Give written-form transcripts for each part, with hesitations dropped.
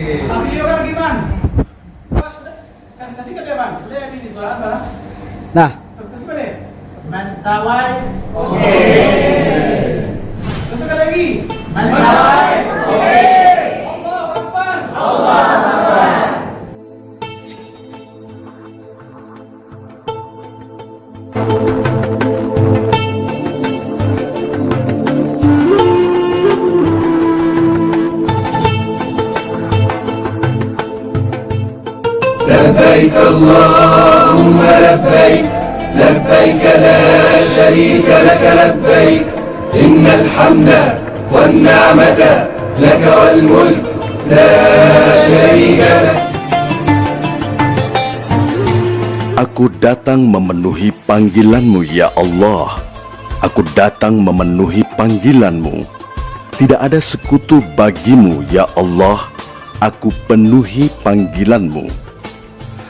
Video kan lagi, Bang. Kasih ke dia, Bang. Lihat ini suara apa? Nah, Kasih ke dia. Mentawai. Oke. Satu kali lagi. Mentawai. Oke. Allah Akbar. Allah Akbar. لبيك اللهم لبيك لبيك لا شريك لك لبيك إن الحمد والنعمة لك والملك لا شريك لك. Aku datang memenuhi panggilanmu ya Allah. Aku datang memenuhi panggilanmu. Tidak ada sekutu bagimu ya Allah. Aku penuhi panggilanmu.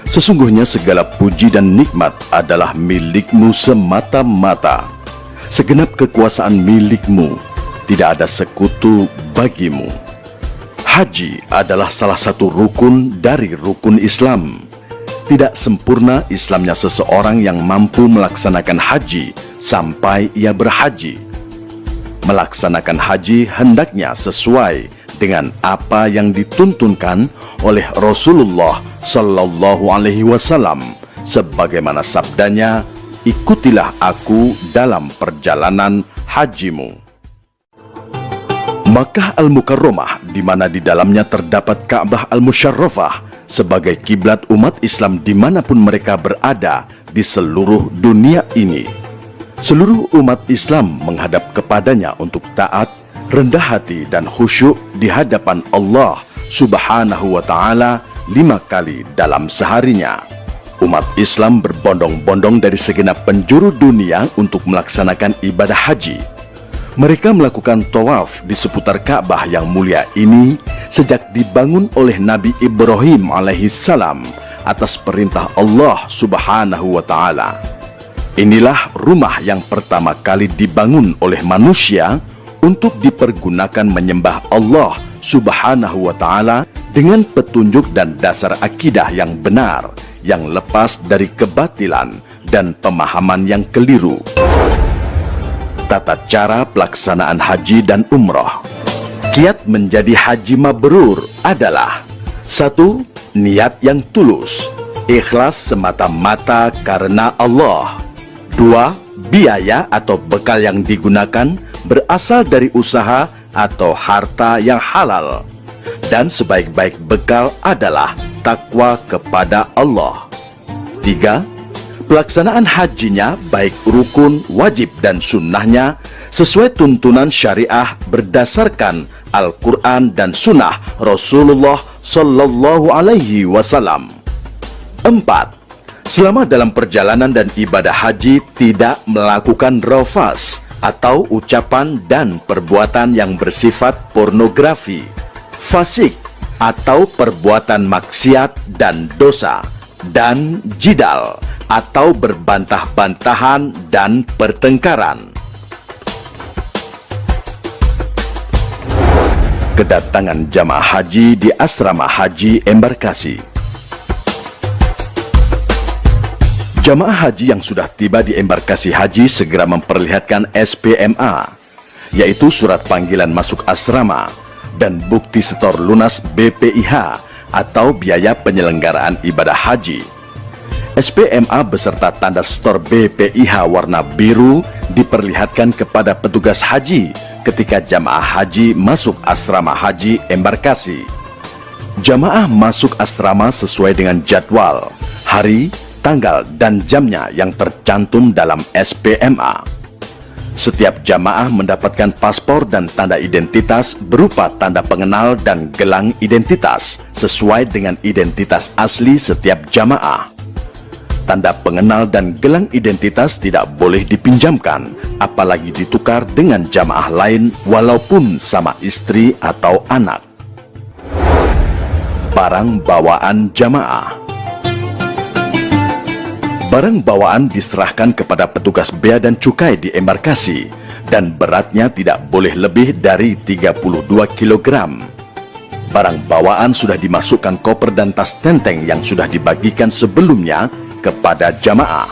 Sesungguhnya segala puji dan nikmat adalah milikmu semata-mata. Segenap kekuasaan milikmu, tidak ada sekutu bagimu. Haji adalah salah satu rukun dari rukun Islam. Tidak sempurna Islamnya seseorang yang mampu melaksanakan haji sampai ia berhaji. Melaksanakan haji hendaknya sesuai dengan apa yang dituntunkan oleh Rasulullah Sallallahu Alaihi Wasallam, sebagaimana sabdanya, ikutilah aku dalam perjalanan hajimu. Makkah Al-Mukarramah, di mana di dalamnya terdapat Ka'bah Al-Musyarrafah, sebagai kiblat umat Islam dimanapun mereka berada di seluruh dunia ini. Seluruh umat Islam menghadap kepadanya untuk taat, rendah hati dan khusyuk di hadapan Allah Subhanahu wa Ta'ala 5 kali dalam seharinya. Umat Islam berbondong-bondong dari segenap penjuru dunia untuk melaksanakan ibadah haji. Mereka melakukan tawaf di seputar Ka'bah yang mulia ini sejak dibangun oleh Nabi Ibrahim alaihissalam atas perintah Allah Subhanahu wa Ta'ala. Inilah rumah yang pertama kali dibangun oleh manusia untuk dipergunakan menyembah Allah Subhanahu wa Ta'ala dengan petunjuk dan dasar akidah yang benar, yang lepas dari kebatilan dan pemahaman yang keliru. Tata cara pelaksanaan haji dan umrah. Kiat menjadi haji mabrur adalah: 1. Niat yang tulus, ikhlas semata-mata karena Allah. 2. Biaya atau bekal yang digunakan berasal dari usaha atau harta yang halal. Dan sebaik-baik bekal adalah takwa kepada Allah. 3. Pelaksanaan hajinya baik rukun, wajib dan sunnahnya sesuai tuntunan syariah berdasarkan Al-Quran dan sunnah Rasulullah Sallallahu Alaihi Wasallam. 4. Selama dalam perjalanan dan ibadah haji tidak melakukan rafas atau ucapan dan perbuatan yang bersifat pornografi, fasik atau perbuatan maksiat dan dosa, dan jidal atau berbantah-bantahan dan pertengkaran. Kedatangan jamaah haji di asrama haji embarkasi. Jamaah haji yang sudah tiba di embarkasi haji segera memperlihatkan SPMA, yaitu surat panggilan masuk asrama, dan bukti setor lunas BPIH atau biaya penyelenggaraan ibadah haji. SPMA beserta tanda setor BPIH warna biru diperlihatkan kepada petugas haji ketika jamaah haji masuk asrama haji embarkasi. Jamaah masuk asrama sesuai dengan jadwal, hari, tanggal, dan jamnya yang tercantum dalam SPMA. Setiap jamaah mendapatkan paspor dan tanda identitas berupa tanda pengenal dan gelang identitas sesuai dengan identitas asli setiap jamaah. Tanda pengenal dan gelang identitas tidak boleh dipinjamkan, apalagi ditukar dengan jamaah lain walaupun sama istri atau anak. Barang bawaan jamaah. Barang bawaan diserahkan kepada petugas bea dan cukai di embarkasi dan beratnya tidak boleh lebih dari 32 kg. Barang bawaan sudah dimasukkan koper dan tas tenteng yang sudah dibagikan sebelumnya kepada jamaah.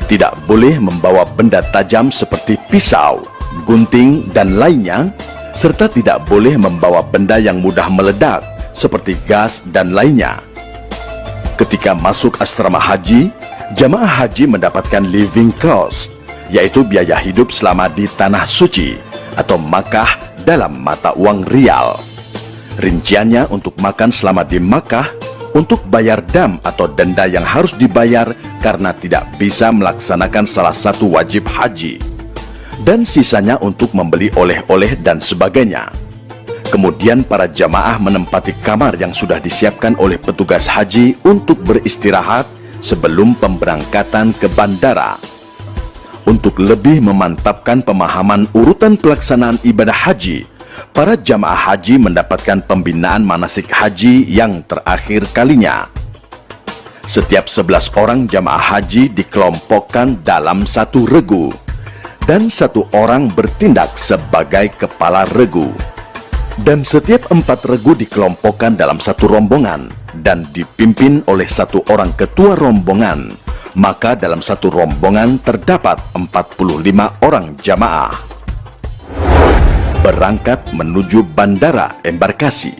Tidak boleh membawa benda tajam seperti pisau, gunting, dan lainnya, serta tidak boleh membawa benda yang mudah meledak seperti gas dan lainnya. Ketika masuk asrama haji, jamaah haji mendapatkan living cost, yaitu biaya hidup selama di Tanah Suci atau Makkah dalam mata uang rial. Rinciannya untuk makan selama di Makkah, untuk bayar dam atau denda yang harus dibayar karena tidak bisa melaksanakan salah satu wajib haji, dan sisanya untuk membeli oleh-oleh dan sebagainya. Kemudian para jamaah menempati kamar yang sudah disiapkan oleh petugas haji untuk beristirahat sebelum pemberangkatan ke bandara. Untuk lebih memantapkan pemahaman urutan pelaksanaan ibadah haji, para jamaah haji mendapatkan pembinaan manasik haji yang terakhir kalinya. Setiap 11 orang jamaah haji dikelompokkan dalam satu regu, dan satu orang bertindak sebagai kepala regu. Dan setiap 4 regu dikelompokkan dalam satu rombongan dan dipimpin oleh satu orang ketua rombongan. Maka dalam satu rombongan terdapat 45 orang jamaah. Berangkat menuju bandara embarkasi.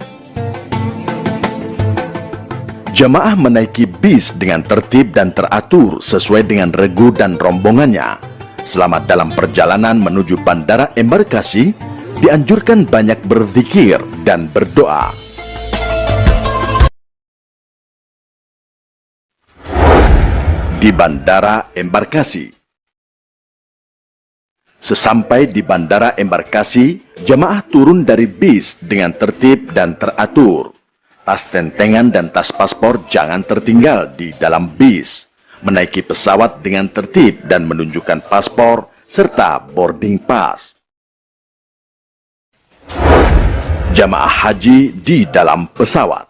Jamaah menaiki bis dengan tertib dan teratur sesuai dengan regu dan rombongannya. Selama dalam perjalanan menuju bandara embarkasi, dianjurkan banyak berzikir dan berdoa. Di bandara embarkasi. Sesampai di bandara embarkasi, jamaah turun dari bis dengan tertib dan teratur. Tas tentengan dan tas paspor jangan tertinggal di dalam bis. Menaiki pesawat dengan tertib dan menunjukkan paspor serta boarding pass. Jamaah haji di dalam pesawat.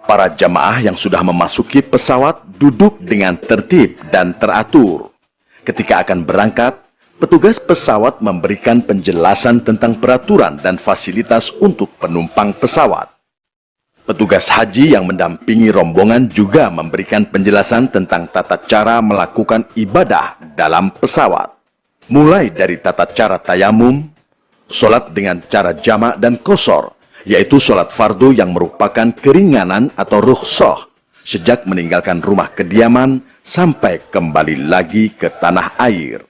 Para jamaah yang sudah memasuki pesawat duduk dengan tertib dan teratur. Ketika akan berangkat, petugas pesawat memberikan penjelasan tentang peraturan dan fasilitas untuk penumpang pesawat. Petugas haji yang mendampingi rombongan juga memberikan penjelasan tentang tata cara melakukan ibadah dalam pesawat. Mulai dari tata cara tayamum, sholat dengan cara jamak dan qashar, yaitu sholat fardu yang merupakan keringanan atau rukhsah sejak meninggalkan rumah kediaman sampai kembali lagi ke tanah air.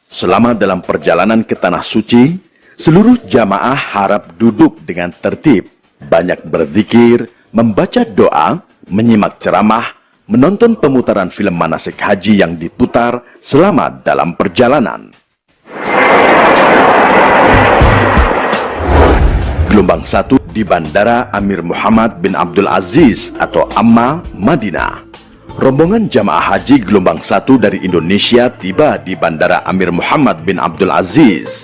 Selama dalam perjalanan ke Tanah Suci, seluruh jamaah harap duduk dengan tertib, banyak berzikir, membaca doa, menyimak ceramah, menonton pemutaran film manasik haji yang diputar selama dalam perjalanan. Gelombang 1 di Bandara Amir Muhammad bin Abdul Aziz atau Amma, Madinah. Rombongan jamaah haji gelombang 1 dari Indonesia tiba di Bandara Amir Muhammad bin Abdul Aziz.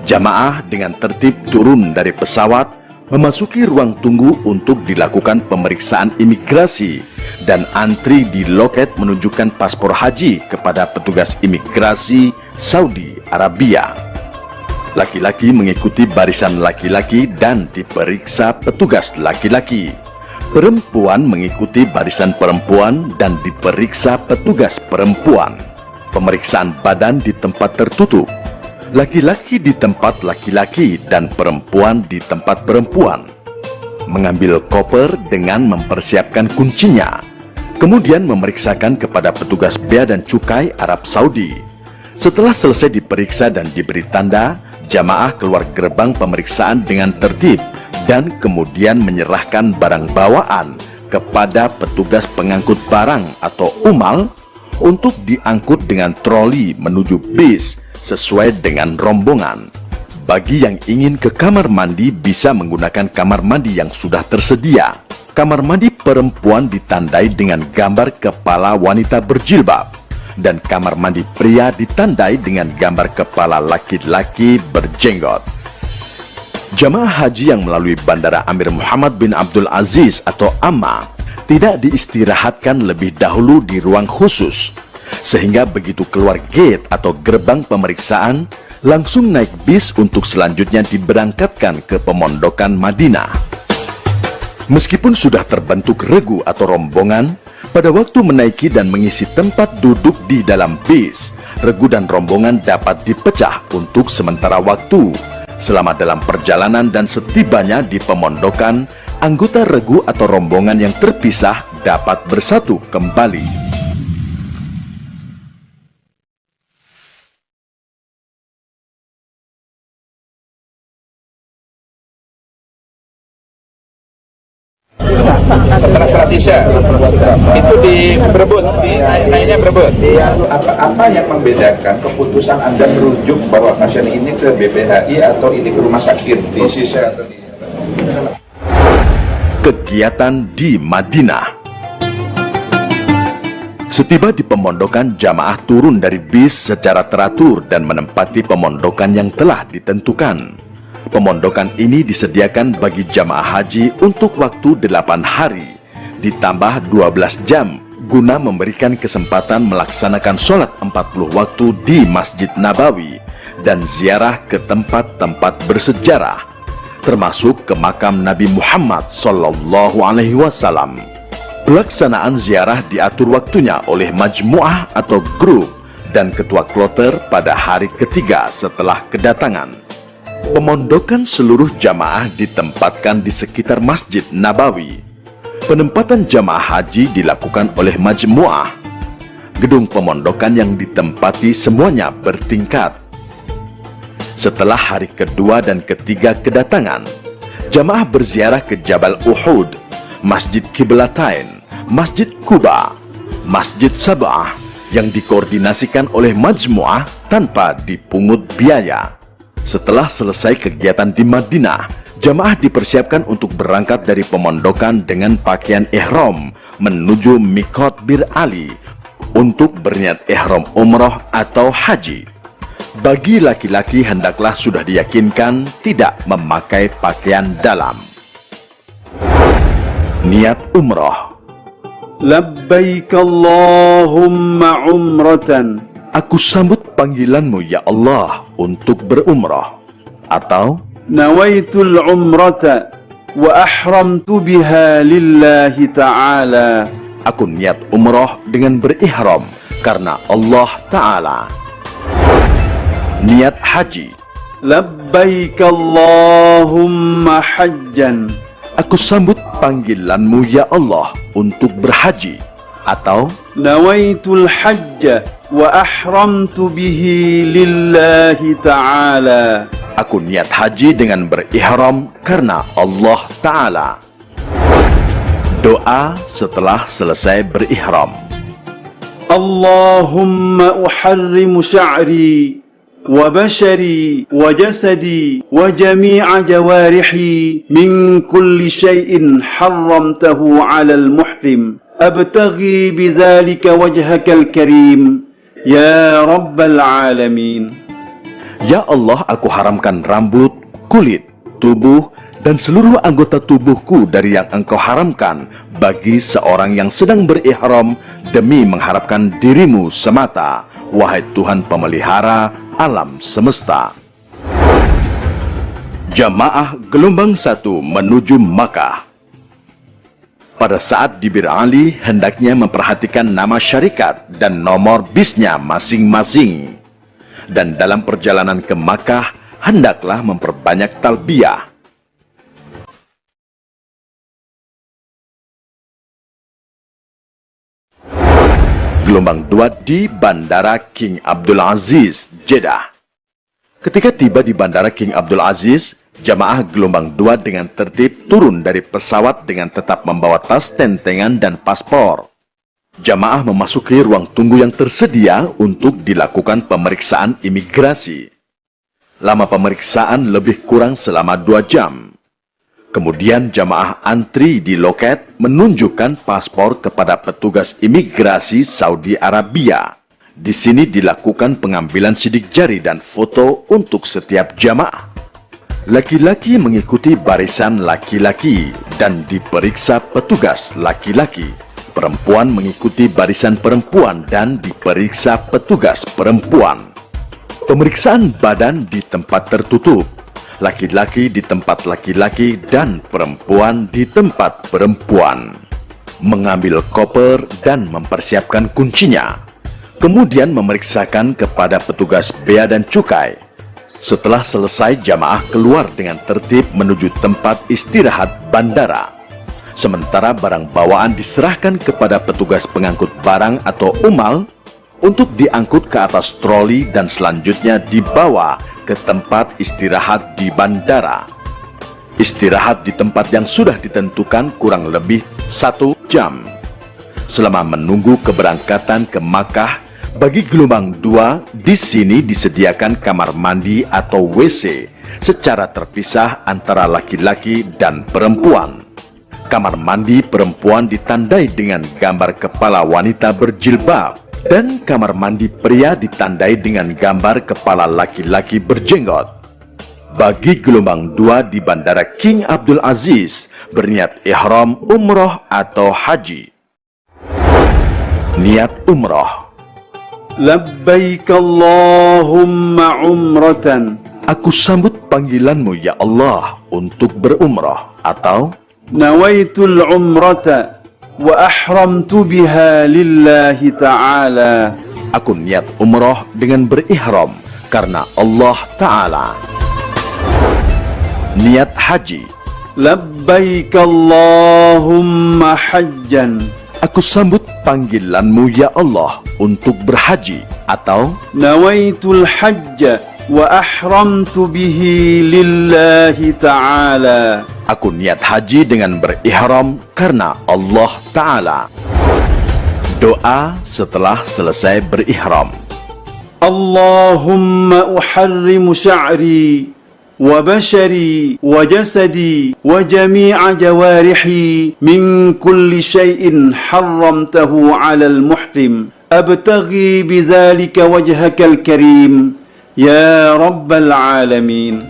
Jamaah dengan tertib turun dari pesawat, memasuki ruang tunggu untuk dilakukan pemeriksaan imigrasi dan antri di loket menunjukkan paspor haji kepada petugas imigrasi Saudi Arabia. Laki-laki mengikuti barisan laki-laki dan diperiksa petugas laki-laki. Perempuan mengikuti barisan perempuan dan diperiksa petugas perempuan. Pemeriksaan badan di tempat tertutup. Laki-laki di tempat laki-laki dan perempuan di tempat perempuan. Mengambil koper dengan mempersiapkan kuncinya. Kemudian memeriksakan kepada petugas bea dan cukai Arab Saudi. Setelah selesai diperiksa dan diberi tanda, jamaah keluar gerbang pemeriksaan dengan tertib dan kemudian menyerahkan barang bawaan kepada petugas pengangkut barang atau umal untuk diangkut dengan troli menuju bis sesuai dengan rombongan. Bagi yang ingin ke kamar mandi bisa menggunakan kamar mandi yang sudah tersedia. Kamar mandi perempuan ditandai dengan gambar kepala wanita berjilbab. Dan kamar mandi pria ditandai dengan gambar kepala laki-laki berjenggot. Jamaah haji yang melalui Bandara Amir Muhammad bin Abdul Aziz atau Amma tidak diistirahatkan lebih dahulu di ruang khusus, sehingga begitu keluar gate atau gerbang pemeriksaan, langsung naik bis untuk selanjutnya diberangkatkan ke pemondokan Madinah. Meskipun sudah terbentuk regu atau rombongan, pada waktu menaiki dan mengisi tempat duduk di dalam bis, regu dan rombongan dapat dipecah untuk sementara waktu. Selama dalam perjalanan dan setibanya di pemondokan, anggota regu atau rombongan yang terpisah dapat bersatu kembali. Setelah sholat isya itu naiknya berebut. Apa yang membedakan keputusan Anda merujuk bahwa pasien ini ke BPHI atau ini ke rumah sakit di Sisa atau di Kegiatan di Madinah. Setiba di pemondokan, jamaah turun dari bis secara teratur dan menempati pemondokan yang telah ditentukan. Pemondokan ini disediakan bagi jamaah haji untuk waktu 8 hari, ditambah 12 jam, guna memberikan kesempatan melaksanakan sholat 40 waktu di Masjid Nabawi dan ziarah ke tempat-tempat bersejarah, termasuk ke makam Nabi Muhammad SAW. Pelaksanaan ziarah diatur waktunya oleh majmuah atau grup dan ketua kloter pada hari ketiga setelah kedatangan. Pemondokan seluruh jamaah ditempatkan di sekitar Masjid Nabawi. Penempatan jamaah haji dilakukan oleh majmuah. Gedung pemondokan yang ditempati semuanya bertingkat. Setelah hari kedua dan ketiga kedatangan, jamaah berziarah ke Jabal Uhud, Masjid Qiblatain, Masjid Quba, Masjid Sab'ah yang dikoordinasikan oleh majmuah tanpa dipungut biaya. Setelah selesai kegiatan di Madinah, jamaah dipersiapkan untuk berangkat dari pemondokan dengan pakaian ihram menuju Miqat Bir Ali untuk berniat ihram umroh atau haji. Bagi laki-laki hendaklah sudah diyakinkan tidak memakai pakaian dalam. Niat umroh. Labbaik Allahumma umratan. Aku sambut panggilanmu ya Allah untuk berumrah. Atau Nawaitul umrata wa ahramtu biha lillahi ta'ala. aku niat umrah dengan berihram karena Allah Ta'ala. Niat haji. Labbaik Allahumma hajjan. Aku sambut panggilanmu ya Allah untuk berhaji. Atau Nawaitul hajja wa ahramtu bihi lillahi ta'ala. aku niat haji dengan berihram karena Allah Ta'ala. Doa setelah selesai berihram. Allahumma uharrimu sya'ri wa bashari wa jasadi wa jami'a jawarihi min kulli syai'in harramtahu 'alal muhrim. Abtaghi bidzalika wajhakal karim ya rabbal alamin. Ya Allah, aku haramkan rambut, kulit, tubuh, dan seluruh anggota tubuhku dari yang Engkau haramkan bagi seorang yang sedang berihram demi mengharapkan dirimu semata, wahai Tuhan pemelihara alam semesta. Jamaah gelombang 1 menuju Makkah. Pada saat di Bir Ali, hendaknya memperhatikan nama syarikat dan nomor bisnya masing-masing. Dan dalam perjalanan ke Makkah, hendaklah memperbanyak talbiyah. Gelombang 2 di Bandara King Abdul Aziz, Jeddah. Ketika tiba di Bandara King Abdul Aziz, jamaah gelombang 2 dengan tertib turun dari pesawat dengan tetap membawa tas tentengan dan paspor. Jamaah memasuki ruang tunggu yang tersedia untuk dilakukan pemeriksaan imigrasi. Lama pemeriksaan lebih kurang selama 2 jam. Kemudian jamaah antri di loket menunjukkan paspor kepada petugas imigrasi Saudi Arabia. Di sini dilakukan pengambilan sidik jari dan foto untuk setiap jamaah. Laki-laki mengikuti barisan laki-laki dan diperiksa petugas laki-laki. Perempuan mengikuti barisan perempuan dan diperiksa petugas perempuan. Pemeriksaan badan di tempat tertutup, laki-laki di tempat laki-laki dan perempuan di tempat perempuan. Mengambil koper dan mempersiapkan kuncinya. Kemudian memeriksakan kepada petugas bea dan cukai. Setelah selesai, jamaah keluar dengan tertib menuju tempat istirahat bandara. Sementara barang bawaan diserahkan kepada petugas pengangkut barang atau umal untuk diangkut ke atas troli dan selanjutnya dibawa ke tempat istirahat di bandara. Istirahat di tempat yang sudah ditentukan kurang lebih 1 jam. Selama menunggu keberangkatan ke Makkah, bagi gelombang 2 di sini disediakan kamar mandi atau WC secara terpisah antara laki-laki dan perempuan. Kamar mandi perempuan ditandai dengan gambar kepala wanita berjilbab dan kamar mandi pria ditandai dengan gambar kepala laki-laki berjenggot. Bagi gelombang 2 di Bandara King Abdul Aziz berniat ihram umroh atau haji. Niat umroh. Labbaik Allahumma umratan. Aku sambut panggilanmu ya Allah untuk berumrah. Atau Nawaitul umrata wa ahramtu biha lillahi ta'ala. aku niat umrah dengan berihram karena Allah Ta'ala. Niat haji. Labbaik Allahumma hajjan. Aku sambut panggilanmu ya Allah untuk berhaji. Atau Nawaitul hajja wa ahramtu bihi lillahi ta'ala. aku niat haji dengan berihram karena Allah Ta'ala. Doa setelah selesai berihram. Allahumma uharrimu sya'ri wa bashari wa jasadi wa jami'a jawarihi min kulli syai'in harramtahu 'alal muhrim abtaghi bidzalika wajhakal karim ya rabbal alamin.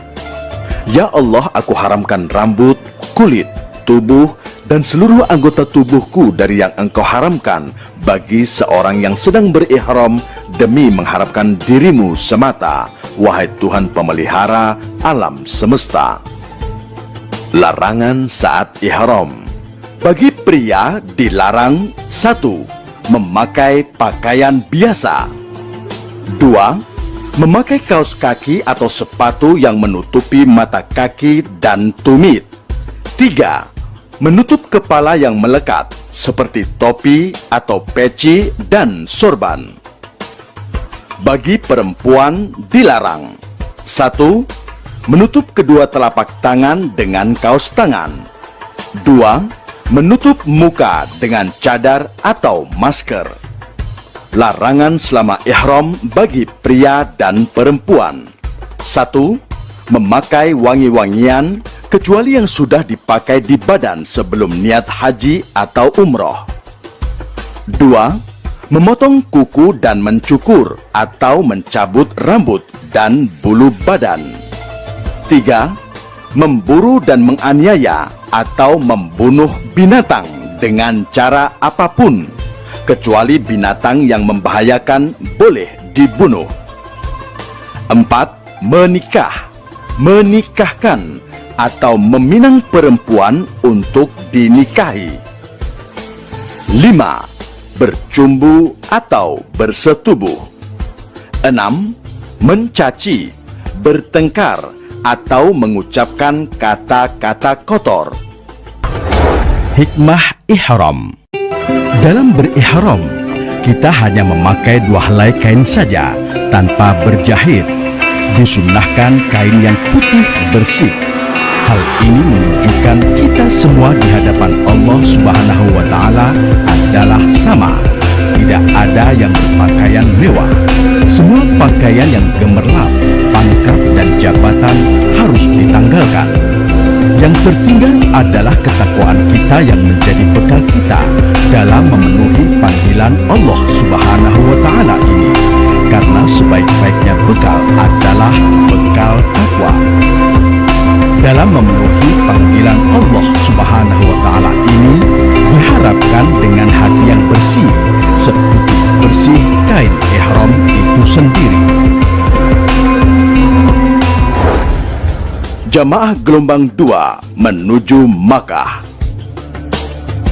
Ya Allah, aku haramkan rambut, kulit, tubuh, dan seluruh anggota tubuhku dari yang Engkau haramkan bagi seorang yang sedang berihram demi mengharapkan dirimu semata, wahai Tuhan pemelihara alam semesta. Larangan saat ihram. Bagi pria dilarang: 1. Memakai pakaian biasa. 2. Memakai kaos kaki atau sepatu yang menutupi mata kaki dan tumit. 3. Menutup kepala yang melekat seperti topi atau peci dan sorban. Bagi perempuan dilarang: 1. Menutup kedua telapak tangan dengan kaos tangan. 2. Menutup muka dengan cadar atau masker. Larangan selama ihram bagi pria dan perempuan: 1. Memakai wangi-wangian kecuali yang sudah dipakai di badan sebelum niat haji atau umroh. 2. Memotong kuku dan mencukur atau mencabut rambut dan bulu badan. 3. Memburu dan menganiaya atau membunuh binatang dengan cara apapun, kecuali binatang yang membahayakan boleh dibunuh. 4. Menikah, menikahkan, atau meminang perempuan untuk dinikahi. 5. Bercumbu atau bersetubuh. 6. Mencaci, bertengkar, atau mengucapkan kata-kata kotor. Hikmah ihram. Dalam berihram, kita hanya memakai 2 helai kain saja tanpa berjahit. Disunnahkan kain yang putih bersih. Hal ini menunjukkan kita semua di hadapan Allah Subhanahu wa Ta'ala adalah sama. Tidak ada yang berpakaian mewah. Semua pakaian yang gemerlap, pangkat, dan jabatan harus ditanggalkan. Yang tertinggal adalah ketakwaan kita yang menjadi bekal kita dalam memenuhi panggilan Allah Subhanahu wa Ta'ala ini. Karena sebaik-baiknya bekal adalah bekal takwa. Dalam memenuhi panggilan Allah Subhanahu wa Ta'ala ini diharapkan dengan hati yang bersih, seperti bersih kain ihram itu sendiri. Jamaah gelombang 2 menuju Makkah.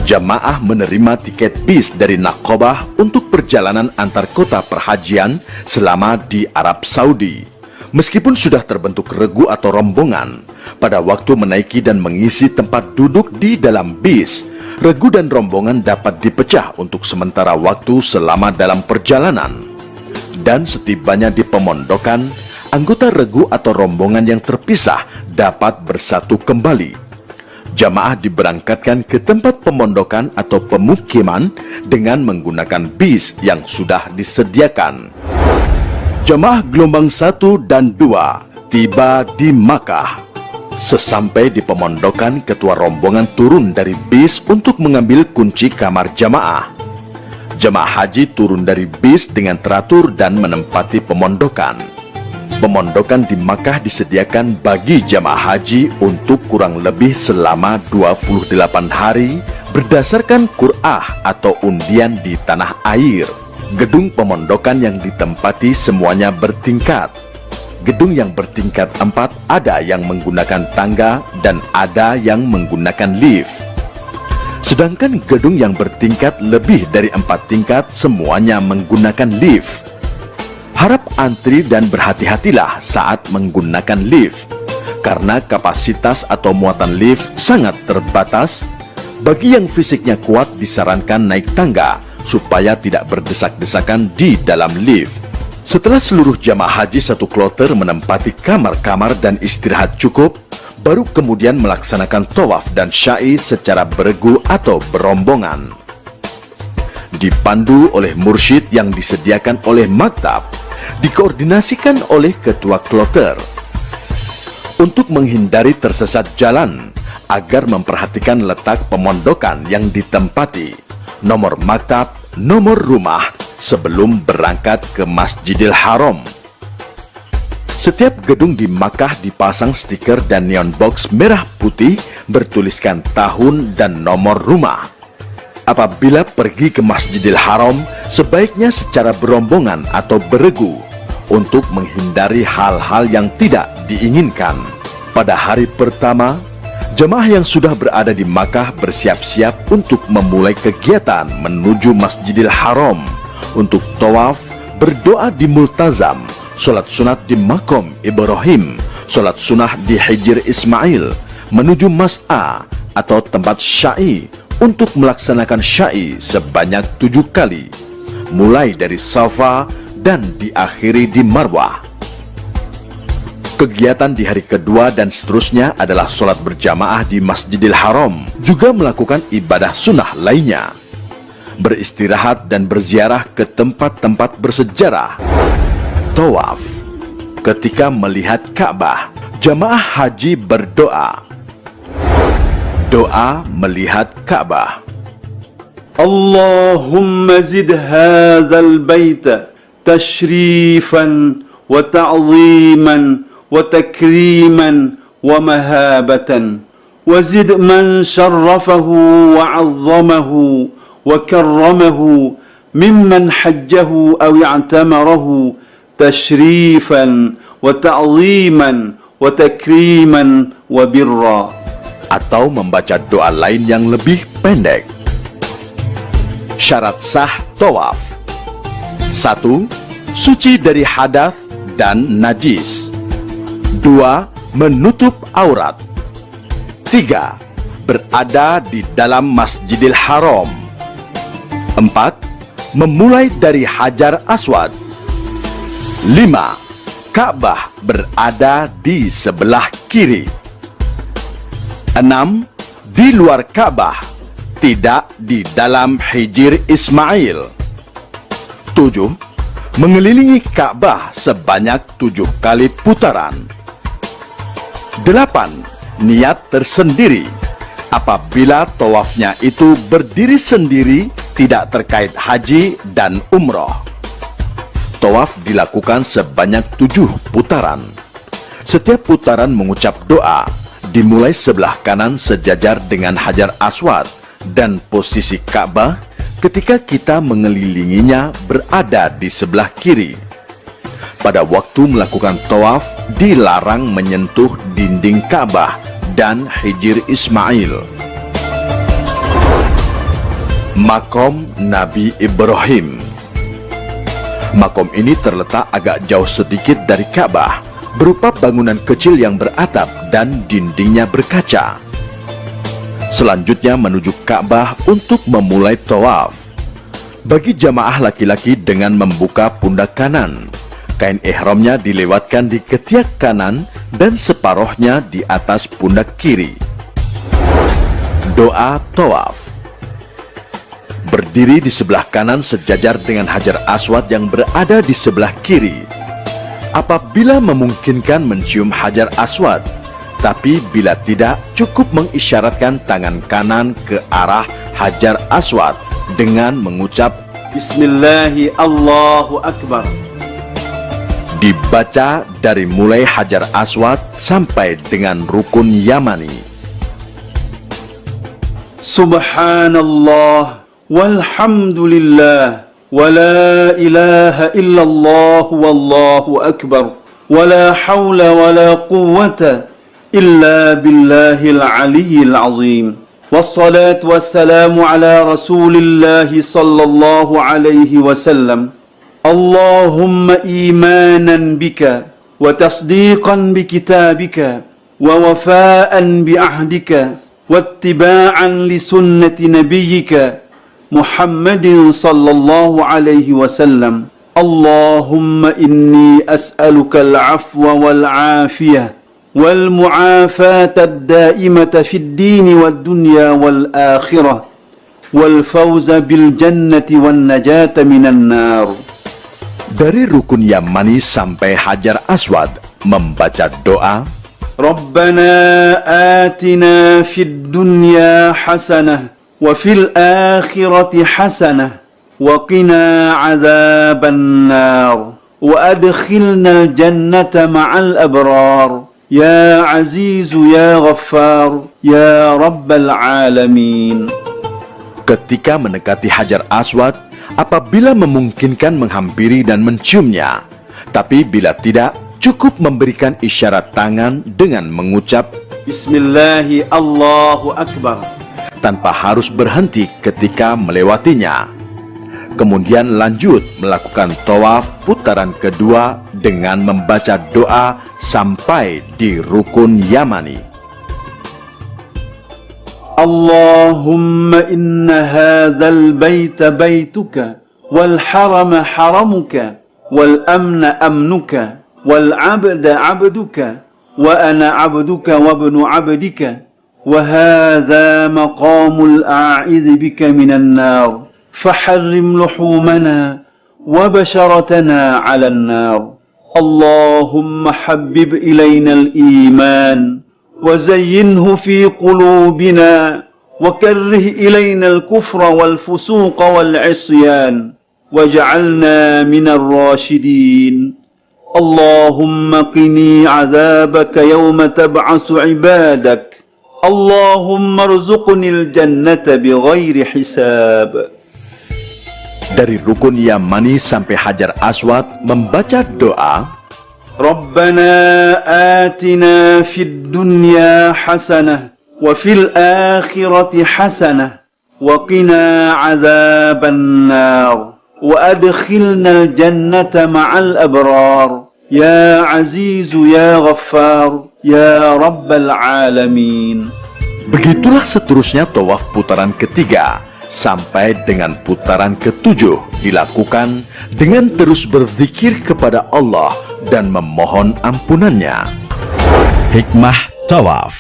Jamaah menerima tiket bis dari Naqabah untuk perjalanan antar kota perhajian selama di Arab Saudi. Meskipun sudah terbentuk regu atau rombongan, pada waktu menaiki dan mengisi tempat duduk di dalam bis, regu dan rombongan dapat dipecah untuk sementara waktu selama dalam perjalanan. Dan setibanya di pemondokan, anggota regu atau rombongan yang terpisah dapat bersatu kembali. Jamaah diberangkatkan ke tempat pemondokan atau pemukiman dengan menggunakan bis yang sudah disediakan. Jamaah gelombang 1 dan 2 tiba di Makkah. Sesampai di pemondokan, ketua rombongan turun dari bis untuk mengambil kunci kamar jamaah. Jamaah haji turun dari bis dengan teratur dan menempati pemondokan. Pemondokan di Makkah disediakan bagi jamaah haji untuk kurang lebih selama 28 hari berdasarkan qur'ah atau undian di tanah air. Gedung pemondokan yang ditempati semuanya bertingkat. Gedung yang bertingkat 4 ada yang menggunakan tangga dan ada yang menggunakan lift. Sedangkan gedung yang bertingkat lebih dari 4 tingkat semuanya menggunakan lift. Harap antri dan berhati-hatilah saat menggunakan lift, karena kapasitas atau muatan lift sangat terbatas. Bagi yang fisiknya kuat disarankan naik tangga, supaya tidak berdesak-desakan di dalam lift. Setelah seluruh jamaah haji satu kloter menempati kamar-kamar dan istirahat cukup, baru kemudian melaksanakan tawaf dan sya'i secara beregu atau berombongan. Dipandu oleh mursyid yang disediakan oleh maktab, dikoordinasikan oleh ketua kloter. Untuk menghindari tersesat jalan, agar memperhatikan letak pemondokan yang ditempati, nomor maktab, nomor rumah sebelum berangkat ke Masjidil Haram. Setiap gedung di Makkah dipasang stiker dan neon box merah putih bertuliskan tahun dan nomor rumah. Apabila pergi ke Masjidil Haram, sebaiknya secara berombongan atau beregu untuk menghindari hal-hal yang tidak diinginkan. Pada hari pertama, jemaah yang sudah berada di Makkah bersiap-siap untuk memulai kegiatan menuju Masjidil Haram untuk tawaf, berdoa di Multazam, sholat sunat di Maqam Ibrahim, sholat sunnah di Hijr Ismail, menuju Mas'a atau tempat sya'i untuk melaksanakan sya'i sebanyak 7 kali, mulai dari Safa dan diakhiri di Marwah. Kegiatan di hari kedua dan seterusnya adalah sholat berjamaah di Masjidil Haram, juga melakukan ibadah sunnah lainnya, beristirahat dan berziarah ke tempat-tempat bersejarah. Tawaf. Ketika melihat Ka'bah, jamaah haji berdoa. Doa melihat Ka'bah. Allahumma zid hadzal baita tashrifan wa ta'ziman wa takriman wa mahabatan wa zid man syarrafahu wa 'azzamahu wa karramahu mimman hajjahu aw i'tamarahu tashrifan wa ta'ziman wa takriman wa birra. Atau membaca doa lain yang lebih pendek. Syarat sah tawaf. 1. Suci dari hadas dan najis. 2. Menutup aurat. 3. Berada di dalam Masjidil Haram. 4. Memulai dari Hajar Aswad. 5. Ka'bah berada di sebelah kiri. 6. Di luar Ka'bah, tidak di dalam Hijr Ismail. 7. Mengelilingi Ka'bah sebanyak 7 kali putaran. 8. Niat tersendiri. Apabila tawafnya itu berdiri sendiri, tidak terkait haji dan umroh. Tawaf dilakukan sebanyak 7 putaran. Setiap putaran mengucap doa, dimulai sebelah kanan sejajar dengan Hajar Aswad, dan posisi Ka'bah ketika kita mengelilinginya berada di sebelah kiri. pada waktu melakukan tawaf dilarang menyentuh dinding Ka'bah dan Hijr Ismail. Makom Nabi Ibrahim. Makom ini terletak agak jauh sedikit dari Ka'bah, berupa bangunan kecil yang beratap dan dindingnya berkaca. Selanjutnya menuju Ka'bah untuk memulai tawaf. Bagi jamaah laki-laki dengan membuka pundak kanan, kain ihramnya dilewatkan di ketiak kanan dan separohnya di atas pundak kiri. Doa tawaf. Berdiri di sebelah kanan sejajar dengan Hajar Aswad yang berada di sebelah kiri. Apabila memungkinkan mencium Hajar Aswad, tapi bila tidak, cukup mengisyaratkan tangan kanan ke arah Hajar Aswad dengan mengucap Bismillahi Allahu Akbar. Dibaca dari mulai Hajar Aswad sampai dengan Rukun Yamani. Subhanallah walhamdulillah wa la ilaha illallah wallahu akbar wa la hawla wa la quwwata illa billahil aliyyil azim. Wassalatu wassalamu ala rasulillahi sallallahu alaihi wasallam. Allahumma imanan bika wa tasdiqan bi kitabika wa wafaan bi ahdika wa ittiba'an li sunnati nabiyyika Muhammadin sallallahu alaihi wasallam. Allahumma inni as'aluka al-afwa wal-afiyah والمعافاة الدائمة في الدين والدنيا والآخرة والفوز بالجنة والنجاة من النار. Dari Rukun Yamani sampai Hajar Aswad membaca doa ربنا آتنا في الدنيا حسنة وفي الآخرة حسنة وقنا عذاب النار وأدخلنا الجنة مع الأبرار Ya Azizu Ya Ghaffar Ya Rabbal Alamin. Ketika mendekati Hajar Aswad, apabila memungkinkan menghampiri dan menciumnya, tapi bila tidak, cukup memberikan isyarat tangan dengan mengucap Bismillahi Allahu Akbar tanpa harus berhenti ketika melewatinya. Kemudian lanjut melakukan tawaf putaran kedua dengan membaca doa sampai di Rukun Yamani. Allahumma inna hadzal baita baituka wal harama haramuka wal amna amnuka wal abda abduka wa ana abduka wa ibnu abdika wa hadza maqamul a'idz bika minan nar. فحرم لحومنا وبشرتنا على النار. اللهم حبب إلينا الإيمان وزينه في قلوبنا وكره إلينا الكفر والفسوق والعصيان واجعلنا من الراشدين. اللهم قني عذابك يوم تبعث عبادك. اللهم ارزقني الجنة بغير حساب. Dari Rukun Yamani sampai Hajar Aswad membaca doa Rabbana atina fid dunya hasanah wa fil akhirati hasanah wa qina azaban nar wa adkhilna al jannata ma'al abrar ya Azizu Ya Ghaffar Ya Rabbal Alamin. Begitulah seterusnya tawaf putaran ketiga sampai dengan putaran ketujuh dilakukan dengan terus berzikir kepada Allah dan memohon ampunannya. Hikmah tawaf.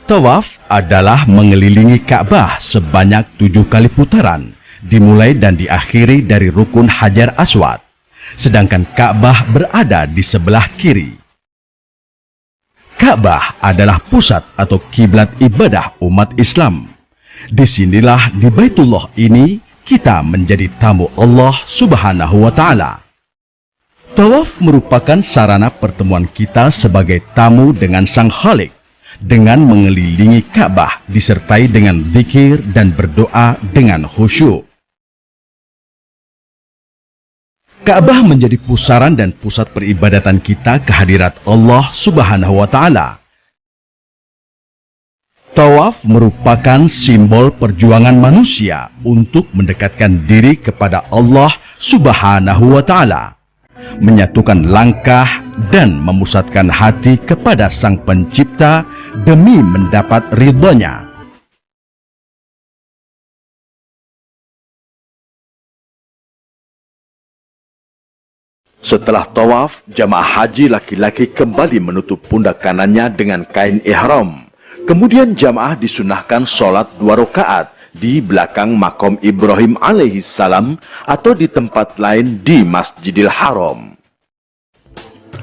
Tawaf adalah mengelilingi Ka'bah sebanyak 7 kali putaran, dimulai dan diakhiri dari Rukun Hajar Aswad, sedangkan Ka'bah berada di sebelah kiri. Ka'bah adalah pusat atau kiblat ibadah umat Islam. Disinilah di Baitullah ini kita menjadi tamu Allah Subhanahu wa Ta'ala. Tawaf merupakan sarana pertemuan kita sebagai tamu dengan Sang Khalik, dengan mengelilingi Ka'bah disertai dengan zikir dan berdoa dengan khusyuk. Ka'bah menjadi pusaran dan pusat peribadatan kita kehadirat Allah Subhanahu wa Ta'ala. Tawaf merupakan simbol perjuangan manusia untuk mendekatkan diri kepada Allah Subhanahu wa Ta'ala, menyatukan langkah dan memusatkan hati kepada Sang Pencipta demi mendapat ridhonya. Setelah tawaf, jamaah haji laki-laki kembali menutup pundak kanannya dengan kain ihram. Kemudian jamaah disunahkan sholat 2 rakaat di belakang makom Ibrahim alaihi salam atau di tempat lain di Masjidil Haram.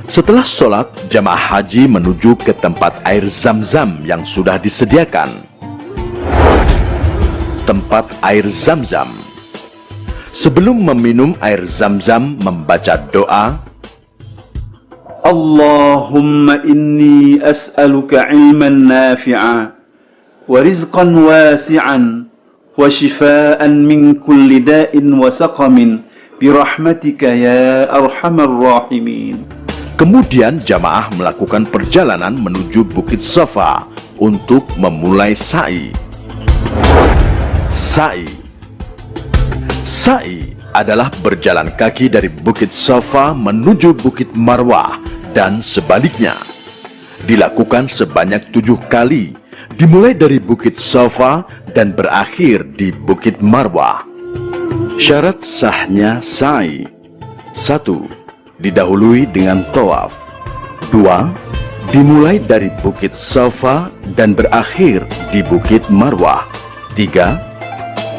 Setelah sholat, jamaah haji menuju ke tempat air Zam-Zam yang sudah disediakan. Tempat air Zam-Zam. Sebelum meminum air Zam-Zam, membaca doa, Allahumma inni as'aluka ilman nafi'a wa rizqan wasi'an wa shifaan min kulli da'in wa saqamin birahmatika ya arhamar rahimin. Kemudian jamaah melakukan perjalanan menuju Bukit Safa untuk memulai sa'i. Sa'i adalah berjalan kaki dari Bukit Safa menuju Bukit Marwah dan sebaliknya. Dilakukan sebanyak 7 kali, dimulai dari Bukit Safa dan berakhir di Bukit Marwah. Syarat sahnya sa'i: 1. Didahului dengan tawaf. 2. Dimulai dari Bukit Safa dan berakhir di Bukit Marwah. 3.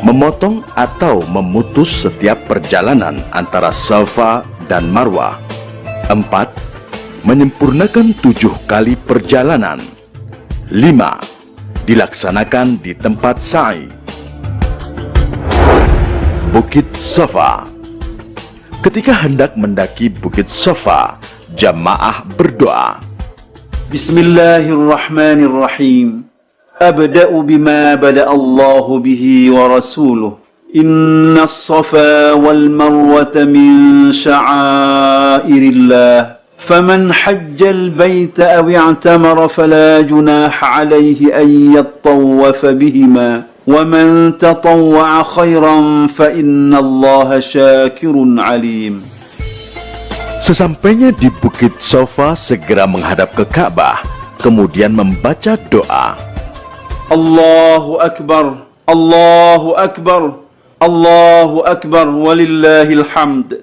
Memotong atau memutus setiap perjalanan antara Safa dan Marwah. 4. Menyempurnakan 7 kali perjalanan. 5. Dilaksanakan di tempat sa'i. Bukit Safa. Ketika hendak mendaki Bukit Safa, jamaah berdoa, Bismillahirrahmanirrahim. Abda'u bima bada'a Allahu bihi wa rasuluh. Inna as-safa wal marwata min sya'airillah. Faman hajjal baita aw i'tamara fala junaha alayhi an yattawafa bihima. Wa man tatawwa'a khairan fa inna Allaha syakirun alim. Sesampainya di Bukit Safa, segera menghadap ke Ka'bah, kemudian membaca doa, Allahu Akbar, Allahu Akbar, Allahu Akbar, walillahil hamd.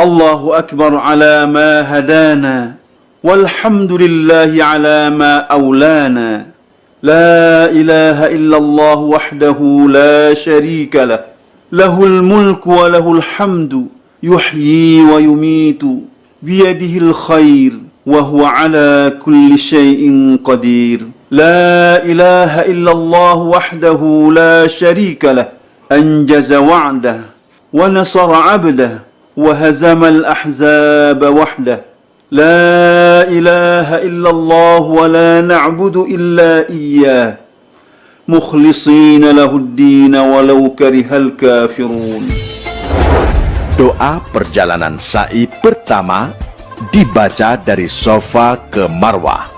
Allahu Akbar ala ma hadana, walhamdulillahi ala ma awlana. La ilaha illallah wahdahu la sharika lah. Lahul mulku wa lahul hamdu, yuhyi wa yumitu, biyadihil khair, wa huwa ala kulli syai'in qadir. لا إله إلا الله وحده لا شريك له أنجز وعده ونصر عبده وهزم الأحزاب وحده لا إله إلا الله ولا نعبد إلا إياه مخلصين له الدين ولو كره الكافرون. Doa perjalanan sa'i pertama dibaca dari Safa ke Marwah.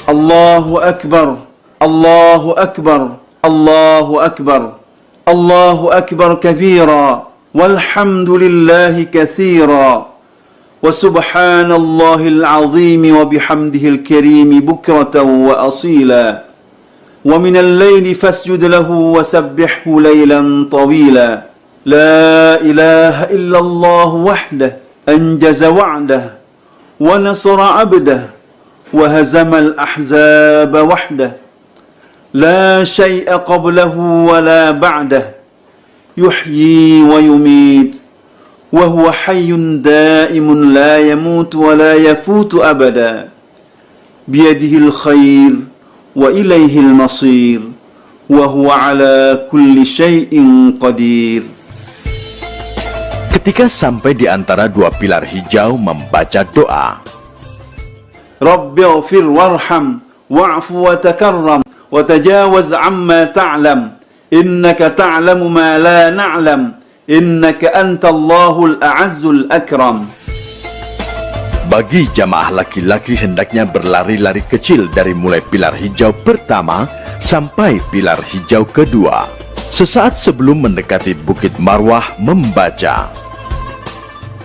Allahu Akbar, Allahu Akbar, Allahu Akbar, Allahu Akbar kabira, walhamdulillahi kathira, wa subhanallahil azim wa bihamdihil karim bukratan wa asila, wa minal layli fasjud lahu wa sabbihhu laylan tawila. La ilaha illallah wahdah anjaza wa'dah wa nasara abdah وهزم الأحزاب وحده لا شيء قبله ولا بعده يحيي ويميت وهو حي دائم لا يموت ولا يفوت أبدا بيده الخير وإليه المصير وهو على كل شيء قدير. Ketika sampai di antara 2 pilar hijau, membaca doa, رب اغفر وارحم واعف وتكرم وتجاوز عما تعلم إنك تعلم ما لا نعلم إنك أنت الله الأعز الأكرم. Bagi jamaah laki-laki hendaknya berlari-lari kecil dari mulai pilar hijau pertama sampai pilar hijau kedua. Sesaat sebelum mendekati Bukit Marwah membaca,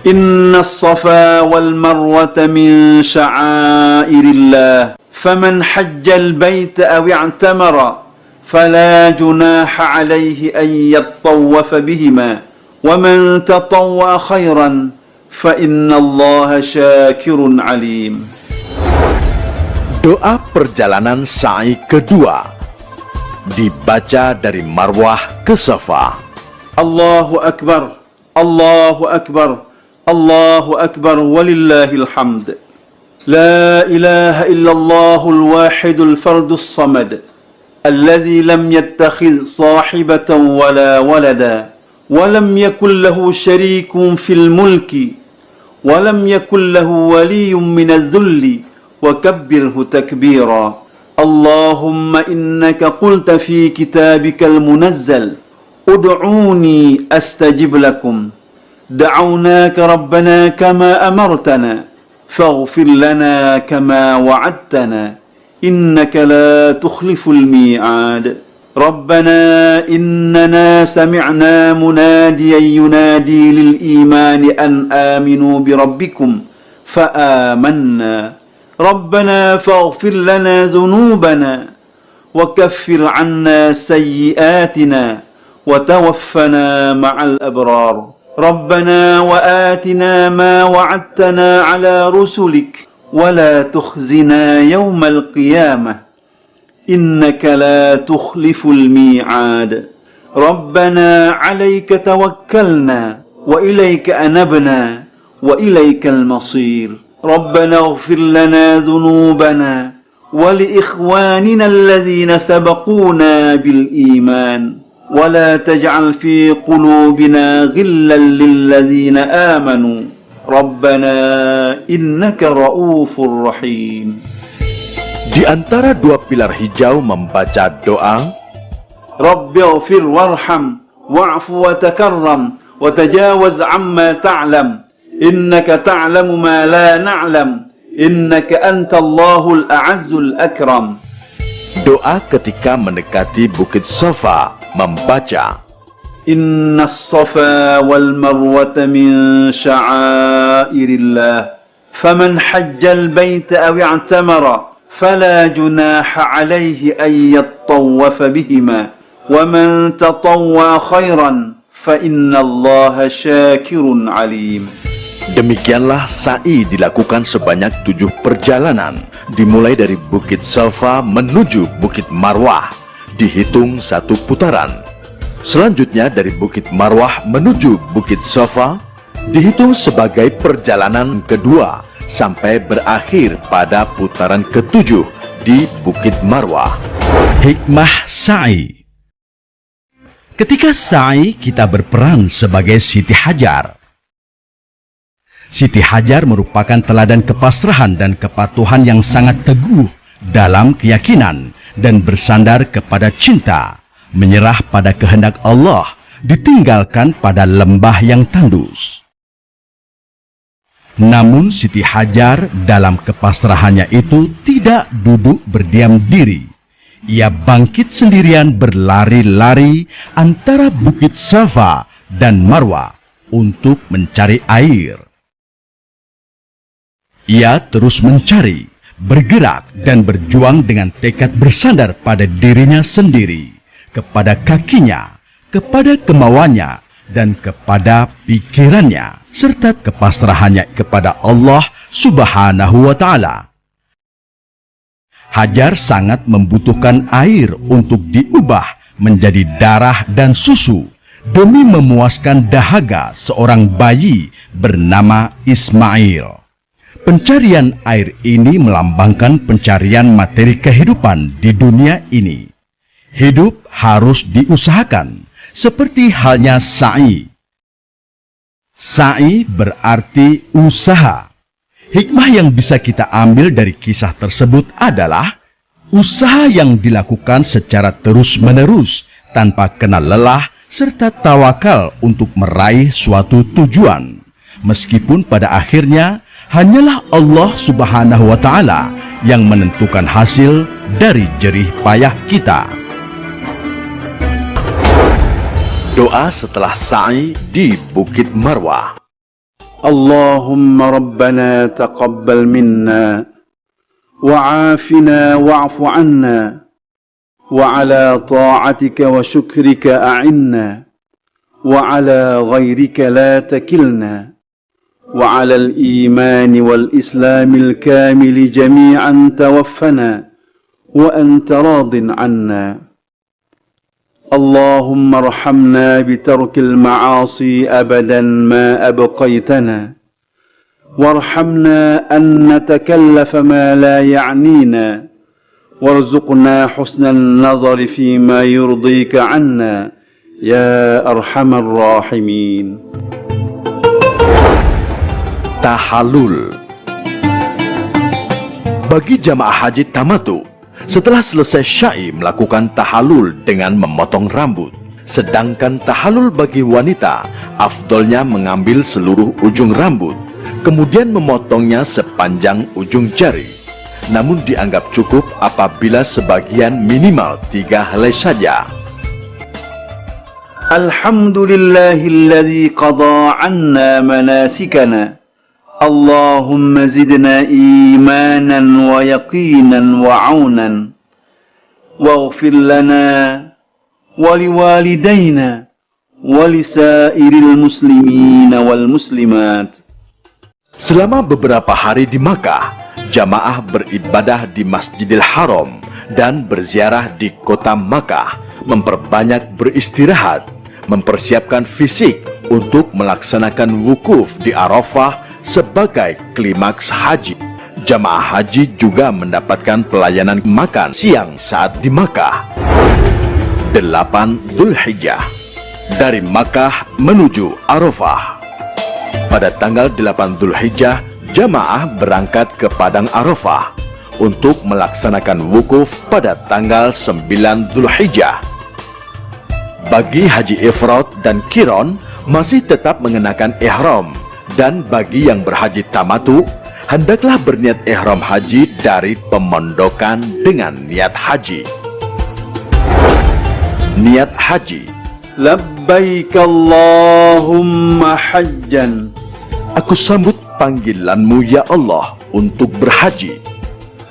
Inna as-safa wal marwata min sya'airillah, faman hajjal baita aw i'tamara fala junaha alayhi an yattawwafa bihima, wa man tatawwa khairan fa innallaha syakirun alim. doa perjalanan sa'i kedua dibaca dari Marwah ke Safa. Allahu Akbar, Allahu Akbar, Allahu Akbar, walillahil hamd. La ilaha illallahul wahidul fardus samad, alladhi lam yattakhidh sahibatan wala walada, wa lam yakul lahu sharikun fil mulki, ولم يكن له ولي من الذل وكبره تكبيرا. اللهم إنك قلت في كتابك المنزل ادعوني أستجب لكم. دعوناك ربنا كما أمرتنا فاغفر لنا كما وعدتنا إنك لا تخلف الميعاد. ربنا إننا سمعنا مناديا ينادي للإيمان أن آمنوا بربكم فآمنا. ربنا فاغفر لنا ذنوبنا وكفر عنا سيئاتنا وتوفنا مع الأبرار. ربنا وآتنا ما وعدتنا على رسلك ولا تخزنا يوم القيامة إنك لا تخلف الميعاد. ربنا عليك توكلنا وإليك أنبنا وإليك المصير. ربنا اغفر لنا ذنوبنا ولإخواننا الذين سبقونا بالإيمان ولا تجعل في قلوبنا غلا للذين آمنوا ربنا إنك رؤوف رحيم. Di antara dua pilar hijau membaca doa, Rabbi ighfir warham wa'fu wa takarram wa tajawaz amma ta'lam innaka ta'lamu ma la na'lam innaka antallahul a'azzul akram. doa ketika mendekati Bukit Safa membaca, Inna as-safa wal marwata min sya'airillah, faman hajjal baita aw i'tamara فلا جناح عليه أن يطوف بهما ومن تطوع خيرا فإن الله شاكر عليم. Demikianlah sa'i dilakukan sebanyak 7 perjalanan, dimulai dari Bukit Safa menuju Bukit Marwah, dihitung 1 putaran. Selanjutnya dari Bukit Marwah menuju Bukit Safa, dihitung sebagai perjalanan kedua, sampai berakhir pada putaran ke-7 di Bukit Marwah. Hikmah sa'i. Ketika sa'i, kita berperan sebagai Siti Hajar. Siti Hajar merupakan teladan kepasrahan dan kepatuhan yang sangat teguh dalam keyakinan dan bersandar kepada cinta, menyerah pada kehendak Allah, ditinggalkan pada lembah yang tandus. Namun Siti Hajar dalam kepasrahannya itu tidak duduk berdiam diri. Ia bangkit sendirian berlari-lari antara Bukit Safa dan Marwah untuk mencari air. Ia terus mencari, bergerak dan berjuang dengan tekad bersandar pada dirinya sendiri, kepada kakinya, kepada kemauannya, dan kepada pikirannya, serta kepasrahannya kepada Allah Subhanahu wa Ta'ala. Hajar sangat membutuhkan air untuk diubah menjadi darah dan susu demi memuaskan dahaga seorang bayi bernama Ismail. Pencarian air ini melambangkan pencarian materi kehidupan di dunia ini. Hidup harus diusahakan, seperti halnya sa'i. Sa'i berarti usaha. Hikmah yang bisa kita ambil dari kisah tersebut adalah usaha yang dilakukan secara terus-menerus tanpa kenal lelah serta tawakal untuk meraih suatu tujuan, meskipun pada akhirnya hanyalah Allah Subhanahu wa Ta'ala yang menentukan hasil dari jerih payah kita. Doa setelah sa'i di Bukit Marwah. Allahumma rabbana taqabbal minna wa'afina wa'fu anna wa ala ta'atika wa syukrika a'inna wa ala ghairika la takilna wa ala al-iman wal islam al-kamil jami'an tawaffana wa anta radin anna. اللهم ارحمنا بترك المعاصي أبدا ما أبقيتنا وارحمنا أن نتكلف ما لا يعنينا وارزقنا حسن النظر فيما يرضيك عنا يا أرحم الراحمين. Tahallul. Bagi jamaah haji tamatu, setelah selesai syai melakukan tahallul dengan memotong rambut. Sedangkan tahallul bagi wanita, afdolnya mengambil seluruh ujung rambut, kemudian memotongnya sepanjang ujung jari. Namun dianggap cukup apabila sebagian minimal 3 helai saja. Alhamdulillahilladzi qada 'anna manasikana. Allahumma zidna imanan wa yaqinan wa 'aunan waghfir lana wa liwalidayna wa lisairil muslimina wal muslimat. Selama beberapa hari di Makkah, jamaah beribadah di Masjidil Haram dan berziarah di kota Makkah, memperbanyak beristirahat, mempersiapkan fisik untuk melaksanakan wukuf di Arafah sebagai klimaks haji. Jamaah haji juga mendapatkan pelayanan makan siang saat di Makkah. 8 Dzulhijjah, dari Makkah menuju Arafah. Pada tanggal 8 Dzulhijjah, jamaah berangkat ke Padang Arafah untuk melaksanakan wukuf pada tanggal 9 Dzulhijjah. Bagi haji ifrad dan qiran masih tetap mengenakan ihram, dan bagi yang berhaji tamatu hendaklah berniat ihram haji dari pemondokan dengan niat haji. Niat haji. Labbaik Allahumma hajjan. Aku sambut panggilanmu ya Allah untuk berhaji.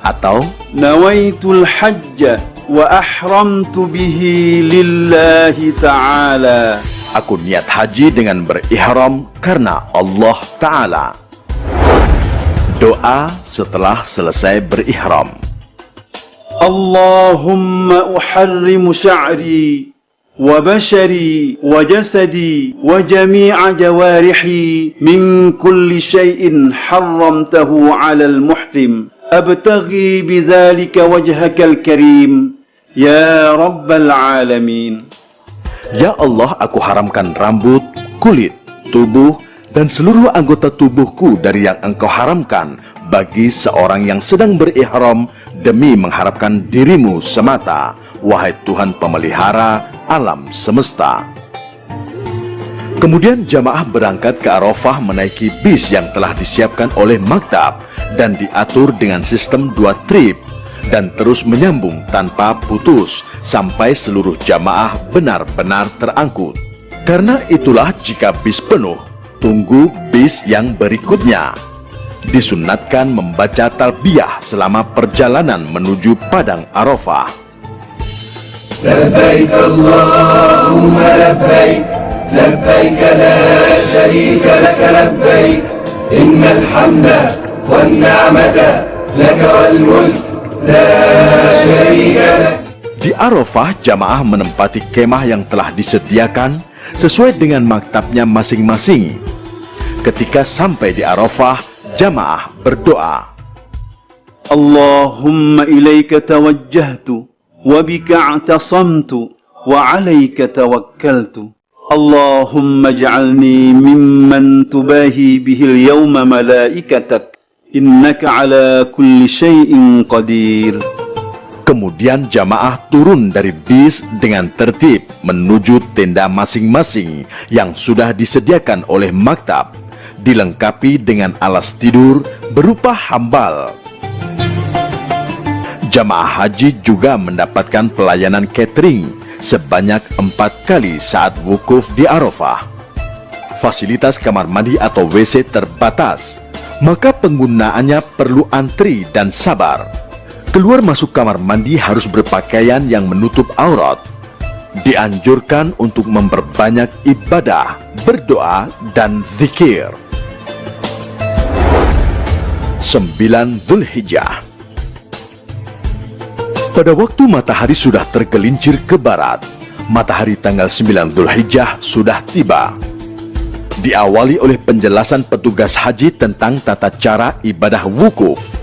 Atau Nawaitul hajja wa ahramtu bihi lillahi ta'ala. aku niat haji dengan berihram karena Allah Ta'ala. Doa setelah selesai berihram. Allahumma uharrimu sya'ri wa bashari wa jasadi wa jami'a jawarihi min kulli syai'in harramtahu 'alal muhrim abtaghi bidzalika wajhakal karim ya rabbal alamin. Ya Allah, aku haramkan rambut, kulit, tubuh, dan seluruh anggota tubuhku dari yang Engkau haramkan bagi seorang yang sedang berihram demi mengharapkan dirimu semata, wahai Tuhan pemelihara alam semesta. Kemudian jamaah berangkat ke Arafah menaiki bis yang telah disiapkan oleh maktab dan diatur dengan sistem 2 trip, dan terus menyambung tanpa putus sampai seluruh jamaah benar-benar terangkut. Karena itulah jika bis penuh, tunggu bis yang berikutnya. Disunnatkan membaca talbiyah selama perjalanan menuju Padang Arafah. لبيك اللهم لبيك لبيك لا شريك لك لبيك إن الحمد والنعمة لك والملك لا شريك لك. Di Arafah, jamaah menempati kemah yang telah disediakan sesuai dengan maktabnya masing-masing. Ketika sampai di Arafah, jamaah berdoa. Allahumma ilaika tawajjahtu wa bika i'tasamtu wa 'alaika tawakkaltu. Allahumma ij'alni mimman tubahi bihi al-yawma malaikatak innaka 'ala kulli syai'in qadir. Kemudian jamaah turun dari bis dengan tertib menuju tenda masing-masing yang sudah disediakan oleh maktab, dilengkapi dengan alas tidur berupa hambal. Jamaah haji juga mendapatkan pelayanan catering sebanyak 4 kali saat wukuf di Arafah. Fasilitas kamar mandi atau WC terbatas, maka penggunaannya perlu antri dan sabar. Keluar masuk kamar mandi harus berpakaian yang menutup aurat. Dianjurkan untuk memperbanyak ibadah, berdoa, dan zikir. 9 Dzulhijjah. Pada waktu matahari sudah tergelincir ke barat, matahari tanggal 9 Dzulhijjah sudah tiba. Diawali oleh penjelasan petugas haji tentang tata cara ibadah wukuf.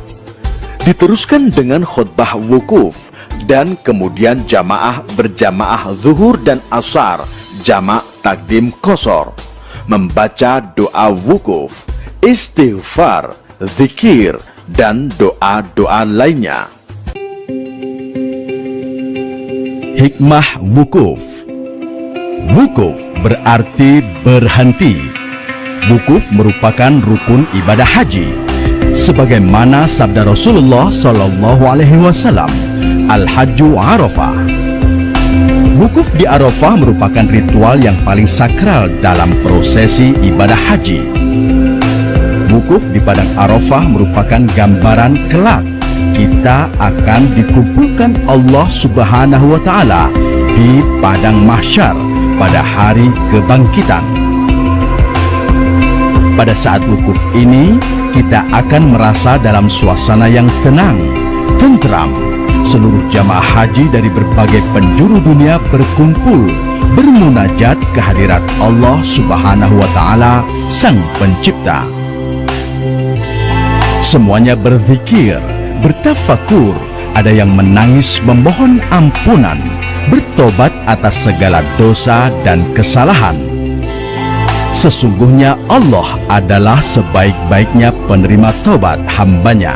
Diteruskan dengan khutbah wukuf, dan kemudian jamaah berjamaah zuhur dan asar, jamak takdim qashar, membaca doa wukuf, istighfar, zikir, dan doa-doa lainnya. Hikmah wukuf. Wukuf berarti berhenti. Wukuf merupakan rukun ibadah haji. Sebagaimana sabda Rasulullah SAW, Al-Hajju Arafah. Wukuf di Arafah merupakan ritual yang paling sakral dalam prosesi ibadah haji. Wukuf di padang Arafah merupakan gambaran kelak kita akan dikumpulkan Allah Subhanahu wa Ta'ala di padang mahsyar pada hari kebangkitan. Pada saat wukuf ini, kita akan merasa dalam suasana yang tenang, tentram. Seluruh jamaah haji dari berbagai penjuru dunia berkumpul, bermunajat kehadirat Allah Subhanahu wa Ta'ala, Sang Pencipta. Semuanya berzikir, bertafakur, ada yang menangis memohon ampunan, bertobat atas segala dosa dan kesalahan. Sesungguhnya Allah adalah sebaik-baiknya penerima tobat hambanya.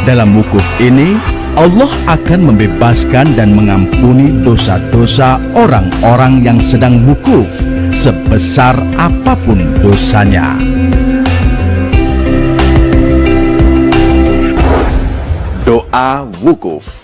Dalam wukuf ini, Allah akan membebaskan dan mengampuni dosa-dosa orang-orang yang sedang wukuf, sebesar apapun dosanya. Doa wukuf.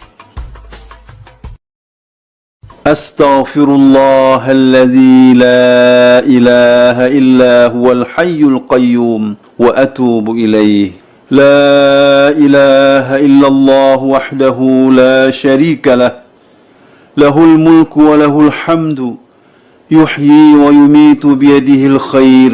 أستغفر الله الذي لا إله إلا هو الحي القيوم وأتوب إليه لا إله إلا الله وحده لا شريك له له الملك وله الحمد يحيي ويميت بيده الخير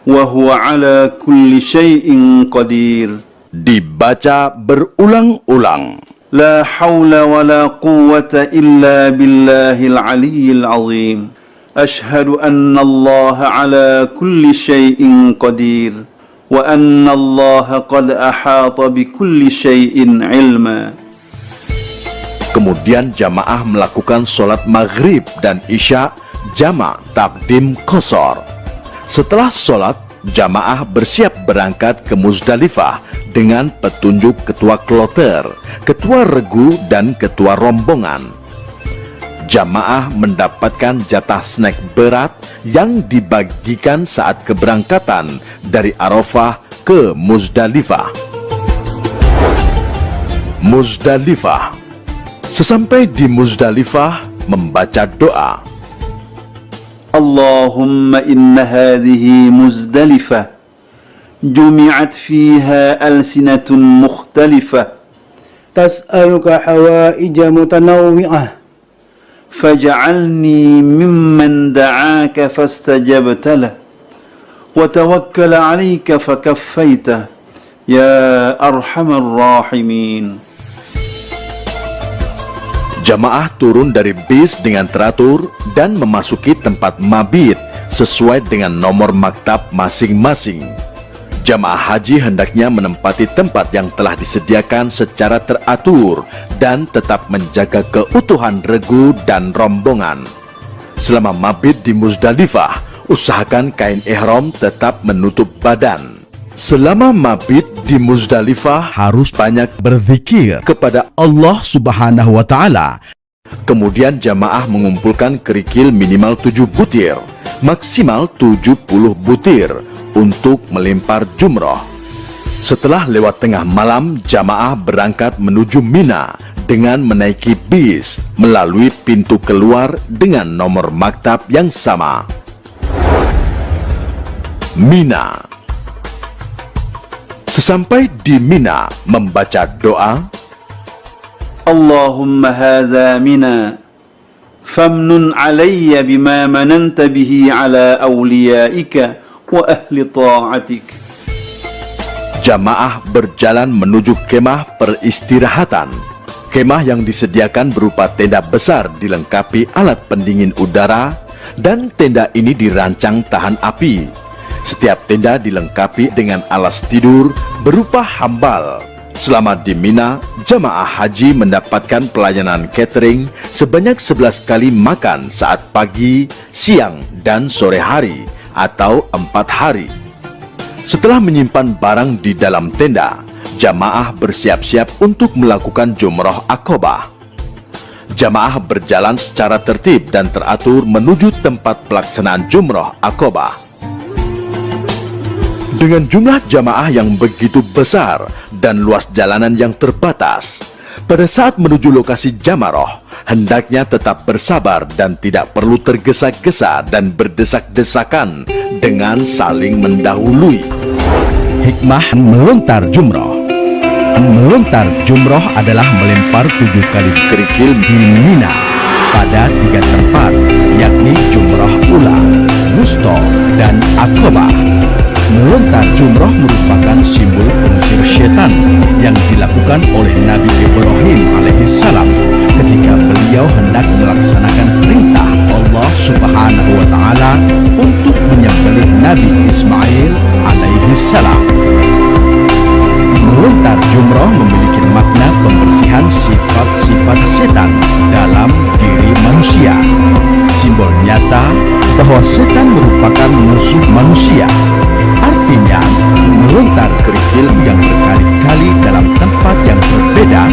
وهو على كل شيء قدير. Dibaca berulang-ulang. لا حول ولا قوة إلا بالله العلي العظيم أشهد أن الله على كل شيء قدير وأن الله قد أحاط بكل شيء علما. Kemudian jamaah melakukan sholat maghrib dan isya jamak takdim qashar. Setelah sholat, jamaah bersiap berangkat ke Muzdalifah dengan petunjuk ketua kloter, ketua regu, dan ketua rombongan. Jamaah mendapatkan jatah snack berat yang dibagikan saat keberangkatan dari Arafah ke Muzdalifah. Muzdalifah. Sesampai di Muzdalifah, membaca doa. اللهم إن هذه مزدلفة جمعت فيها ألسنة مختلفة تسألك حوائج متنوعة فاجعلني ممن دعاك فاستجبت له وتوكل عليك فكفيته يا أرحم الراحمين. Jamaah turun dari bis dengan teratur dan memasuki tempat mabit sesuai dengan nomor maktab masing-masing. Jamaah haji hendaknya menempati tempat yang telah disediakan secara teratur dan tetap menjaga keutuhan regu dan rombongan. Selama mabit di Muzdalifah, usahakan kain ihram tetap menutup badan. Selama mabit di Muzdalifah harus banyak berzikir kepada Allah Subhanahu wa Ta'ala. Kemudian jamaah mengumpulkan kerikil minimal 7 butir, maksimal 70 butir untuk melempar jumroh. Setelah lewat tengah malam, jamaah berangkat menuju Mina dengan menaiki bis melalui pintu keluar dengan nomor maktab yang sama. Mina. Sesampai di Mina, membaca doa, اللهم هذا منا فامنن علي بما مننت به على أوليائك وأهل طاعتك. jamaah berjalan menuju kemah peristirahatan. Kemah yang disediakan berupa tenda besar dilengkapi alat pendingin udara, dan tenda ini dirancang tahan api. Setiap tenda dilengkapi dengan alas tidur berupa hambal. Selama di Mina, jamaah haji mendapatkan pelayanan catering sebanyak 11 kali makan saat pagi, siang, dan sore hari atau 4 hari. Setelah menyimpan barang di dalam tenda, jamaah bersiap-siap untuk melakukan jumroh Aqobah. Jamaah berjalan secara tertib dan teratur menuju tempat pelaksanaan jumroh Aqobah. Dengan jumlah jamaah yang begitu besar dan luas jalanan yang terbatas, pada saat menuju lokasi jamaroh, hendaknya tetap bersabar dan tidak perlu tergesa-gesa dan berdesak-desakan dengan saling mendahului. Hikmah melontar jumroh. Melontar jumroh adalah melempar 7 kali kerikil di Mina pada 3 tempat, yakni jumroh ula, wusta, dan Aqobah. Melontar jumroh merupakan simbol pengusir setan yang dilakukan oleh Nabi Ibrahim alaihissalam ketika beliau hendak melaksanakan perintah Allah Subhanahu wa Ta'ala untuk menyembelih Nabi Ismail alaihissalam. Melontar jumroh memiliki makna pembersihan sifat-sifat setan dalam diri manusia. Simbol nyata bahwa setan merupakan musuh manusia. Artinya, melontar kerikil yang berkali-kali dalam tempat yang berbeda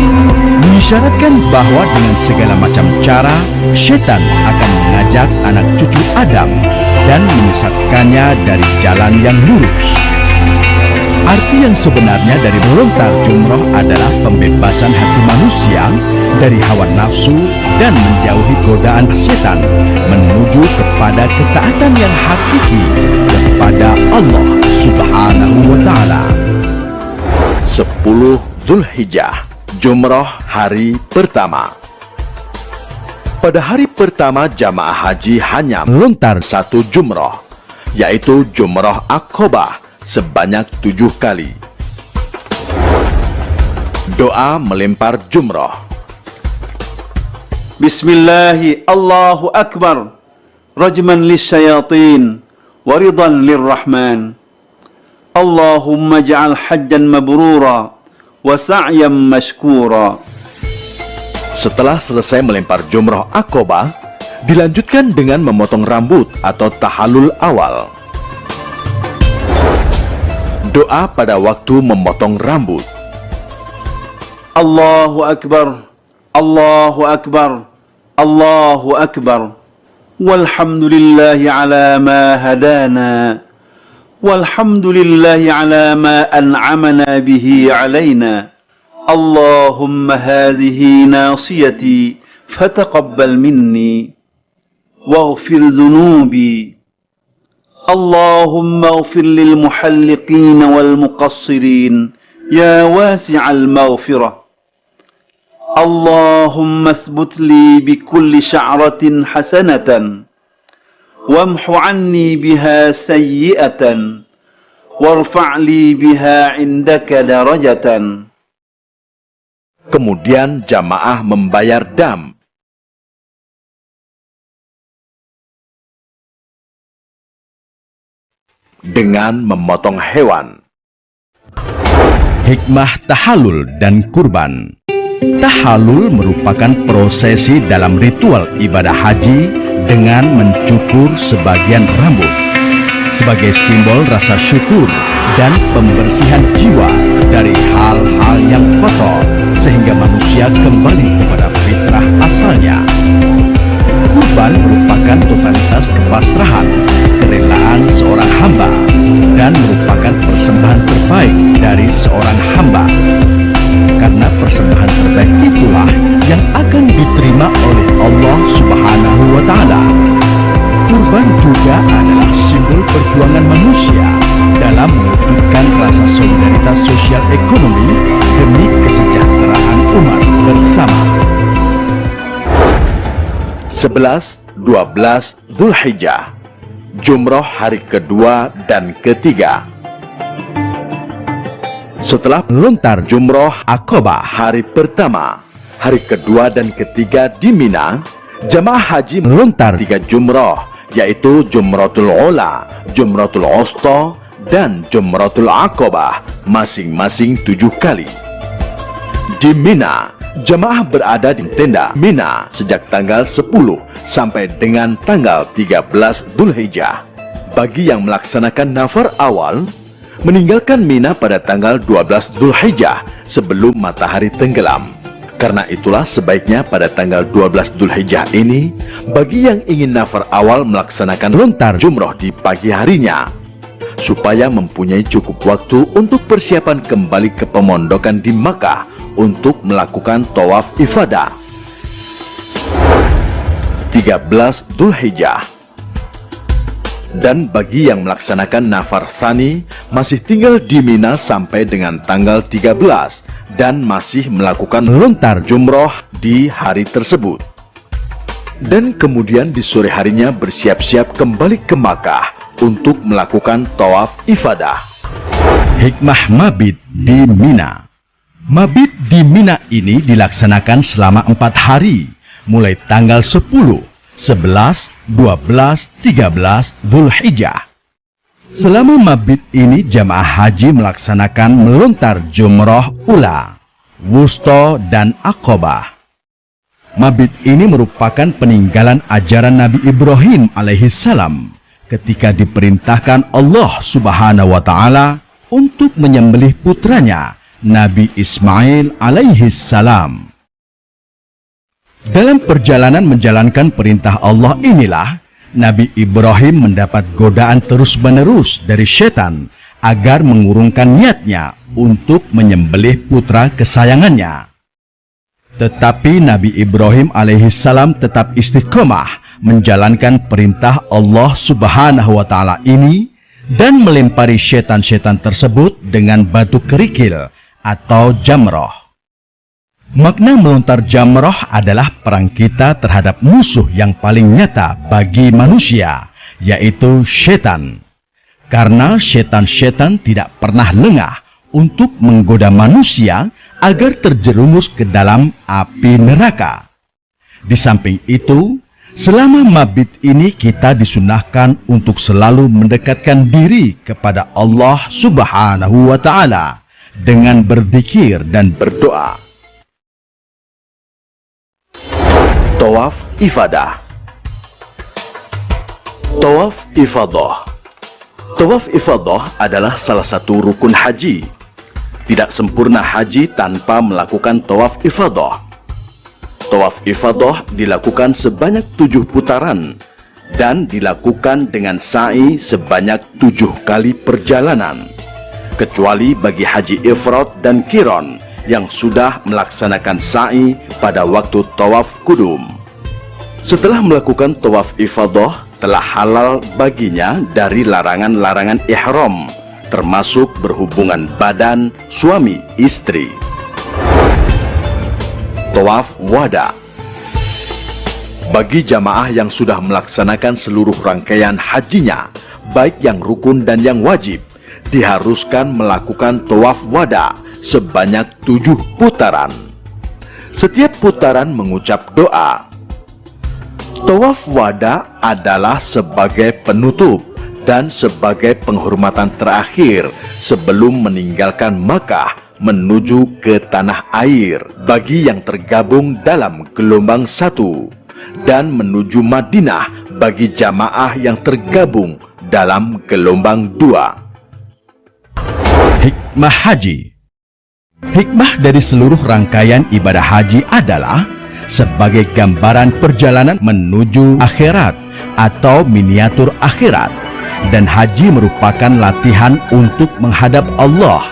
mengisyaratkan bahwa dengan segala macam cara, setan akan mengajak anak cucu Adam dan menyesatkannya dari jalan yang lurus. Arti yang sebenarnya dari melontar jumroh adalah pembebasan hati manusia dari hawa nafsu dan menjauhi godaan setan menuju kepada ketaatan yang hakiki kepada Allah Subhanahu wa Ta'ala. 10 Dzulhijjah, jumroh hari pertama. Pada hari pertama, jamaah haji hanya melontar 1 jumroh, yaitu jumroh Aqobah sebanyak 7 kali. Doa melempar jumroh. Bismillahi Allahu Akbar, rajman lisyayatin, waridan lirrahman. Allahumma ja'al hajjan mabrura wa sa'yan mashkura. Setelah selesai melempar jumroh Aqobah, dilanjutkan dengan memotong rambut atau tahallul awal. Doa pada waktu memotong rambut. Allahu Akbar, Allahu Akbar, Allahu Akbar. Walhamdulillahi ala ma hadana, walhamdulillahi ala ma an'amana bihi alaina. Allahumma hadhihi nasiyati fataqabbal minni waghfir dhunubi. اللهم اغفر للمحلقين والمقصرين يا واسع المغفرة. اللهم اثبت لي بكل شعرة حسنة وامح عني بها سيئة وارفع لي بها عندك درجة. Kemudian jamaah membayar dam. Dengan memotong hewan. Hikmah tahallul dan kurban. Tahallul merupakan prosesi dalam ritual ibadah haji dengan mencukur sebagian rambut sebagai simbol rasa syukur dan pembersihan jiwa dari hal-hal yang kotor sehingga manusia kembali kepada fitrah asalnya. Kurban merupakan totalitas kepasrahan, kerelaan seorang hamba, dan merupakan persembahan terbaik dari seorang hamba. Karena persembahan terbaik itulah yang akan diterima oleh Allah Subhanahu wa Ta'ala. Kurban juga adalah simbol perjuangan manusia dalam mewujudkan rasa solidaritas sosial ekonomi demi kesejahteraan umat bersama. 11-12 Dzulhijjah, Jumroh hari kedua dan ketiga. Setelah melontar Jumroh Aqabah hari pertama, hari kedua dan ketiga di Mina, jamaah haji melontar 3 jumroh, yaitu Jumratul Ula, Jumratul Wusta, dan Jumratul Aqabah, masing-masing 7 kali. Di Mina, jamaah berada di tenda Mina sejak tanggal 10 sampai dengan tanggal 13 Dzulhijjah. Bagi yang melaksanakan nafar awal, meninggalkan Mina pada tanggal 12 Dzulhijjah sebelum matahari tenggelam. Karena itulah sebaiknya pada tanggal 12 Dzulhijjah ini, bagi yang ingin nafar awal melaksanakan lontar jumroh di pagi harinya, supaya mempunyai cukup waktu untuk persiapan kembali ke pemondokan di Makkah untuk melakukan tawaf ifadah. 13 Dzulhijjah. Dan bagi yang melaksanakan nafar tsani masih tinggal di Mina sampai dengan tanggal 13 dan masih melakukan lontar jumroh di hari tersebut. Dan kemudian di sore harinya bersiap-siap kembali ke Makkah untuk melakukan tawaf ifadah. Hikmah mabit di Mina. Mabit di Mina ini dilaksanakan selama 4 hari, mulai tanggal 10, 11, 12, 13 Dzulhijjah. Selama mabit ini jamaah haji melaksanakan melontar jumroh ula, wusta, dan aqabah. Mabit ini merupakan peninggalan ajaran Nabi Ibrahim alaihissalam ketika diperintahkan Allah Subhanahu wa Ta'ala untuk menyembelih putranya Nabi Ismail alaihissalam. Dalam perjalanan menjalankan perintah Allah inilah Nabi Ibrahim mendapat godaan terus-menerus dari setan agar mengurungkan niatnya untuk menyembelih putra kesayangannya. Tetapi Nabi Ibrahim alaihissalam tetap istiqomah menjalankan perintah Allah Subhanahu wa Ta'ala ini dan melempari setan-setan tersebut dengan batu kerikil atau jamroh. Makna melontar jamroh adalah perang kita terhadap musuh yang paling nyata bagi manusia, yaitu setan. Karena setan-setan tidak pernah lengah untuk menggoda manusia agar terjerumus ke dalam api neraka. Di samping itu, selama mabit ini kita disunahkan untuk selalu mendekatkan diri kepada Allah Subhanahu wa Ta'ala dengan berzikir dan berdoa. Tawaf ifadah. Tawaf ifadah. Tawaf ifadah adalah salah satu rukun haji. Tidak sempurna haji tanpa melakukan tawaf ifadah. Tawaf ifadah dilakukan sebanyak 7 putaran dan dilakukan dengan sa'i sebanyak 7 kali perjalanan, kecuali bagi haji ifrad dan qiran yang sudah melaksanakan sa'i pada waktu tawaf kudum. Setelah melakukan tawaf ifadah, telah halal baginya dari larangan-larangan ihram, termasuk berhubungan badan suami istri. Tawaf wada. Bagi jamaah yang sudah melaksanakan seluruh rangkaian hajinya, baik yang rukun dan yang wajib, diharuskan melakukan tawaf wada sebanyak 7 putaran. Setiap putaran mengucap doa. Tawaf wada adalah sebagai penutup dan sebagai penghormatan terakhir sebelum meninggalkan Makkah menuju ke tanah air bagi yang tergabung dalam gelombang 1 dan menuju Madinah bagi jamaah yang tergabung dalam gelombang 2. Hikmah haji. Hikmah dari seluruh rangkaian ibadah haji adalah sebagai gambaran perjalanan menuju akhirat atau miniatur akhirat, dan haji merupakan latihan untuk menghadap Allah,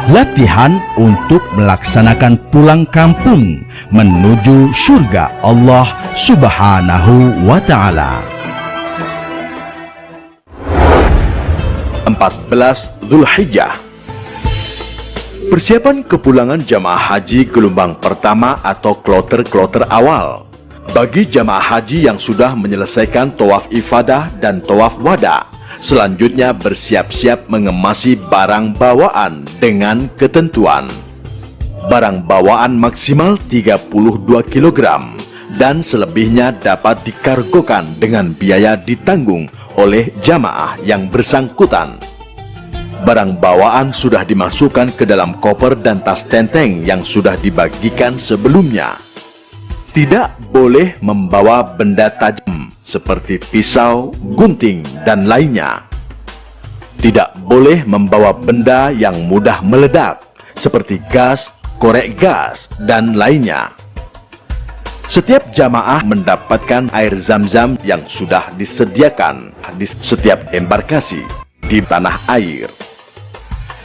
latihan untuk melaksanakan pulang kampung menuju surga Allah Subhanahu wa Ta'ala. 14 Dzulhijjah. Persiapan kepulangan jamaah haji gelombang pertama atau kloter-kloter awal. Bagi jamaah haji yang sudah menyelesaikan tawaf ifadah dan tawaf wada, selanjutnya bersiap-siap mengemasi barang bawaan dengan ketentuan. Barang bawaan maksimal 32 kg dan selebihnya dapat dikargokan dengan biaya ditanggung oleh jamaah yang bersangkutan. Barang bawaan sudah dimasukkan ke dalam koper dan tas tenteng yang sudah dibagikan sebelumnya. Tidak boleh membawa benda tajam seperti pisau, gunting, dan lainnya. Tidak boleh membawa benda yang mudah meledak seperti gas, korek gas, dan lainnya. Setiap jamaah mendapatkan air zam-zam yang sudah disediakan di setiap embarkasi di tanah air.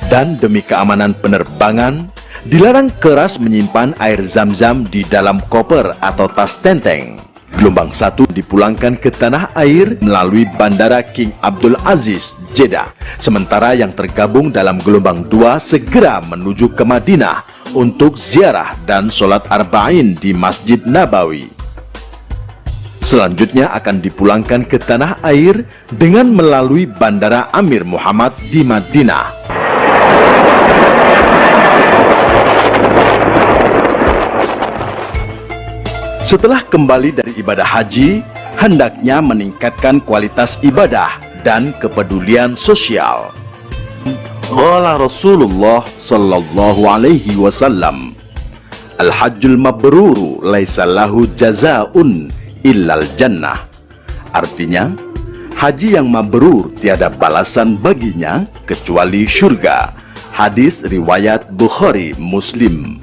Dan demi keamanan penerbangan, dilarang keras menyimpan air zam-zam di dalam koper atau tas tenteng. Gelombang 1 dipulangkan ke tanah air melalui Bandara King Abdul Aziz, Jeddah. Sementara yang tergabung dalam gelombang 2 segera menuju ke Madinah untuk ziarah dan sholat arba'in di Masjid Nabawi. Selanjutnya akan dipulangkan ke tanah air dengan melalui Bandara Amir Muhammad di Madinah. Setelah kembali dari ibadah haji, hendaknya meningkatkan kualitas ibadah dan kepedulian sosial. Qala Rasulullah sallallahu alaihi wasallam, Al-hajjul mabruru laisa lahu jazaa'un illal jannah. Artinya, haji yang mabrur tiada balasan baginya kecuali syurga. Hadis riwayat Bukhari Muslim.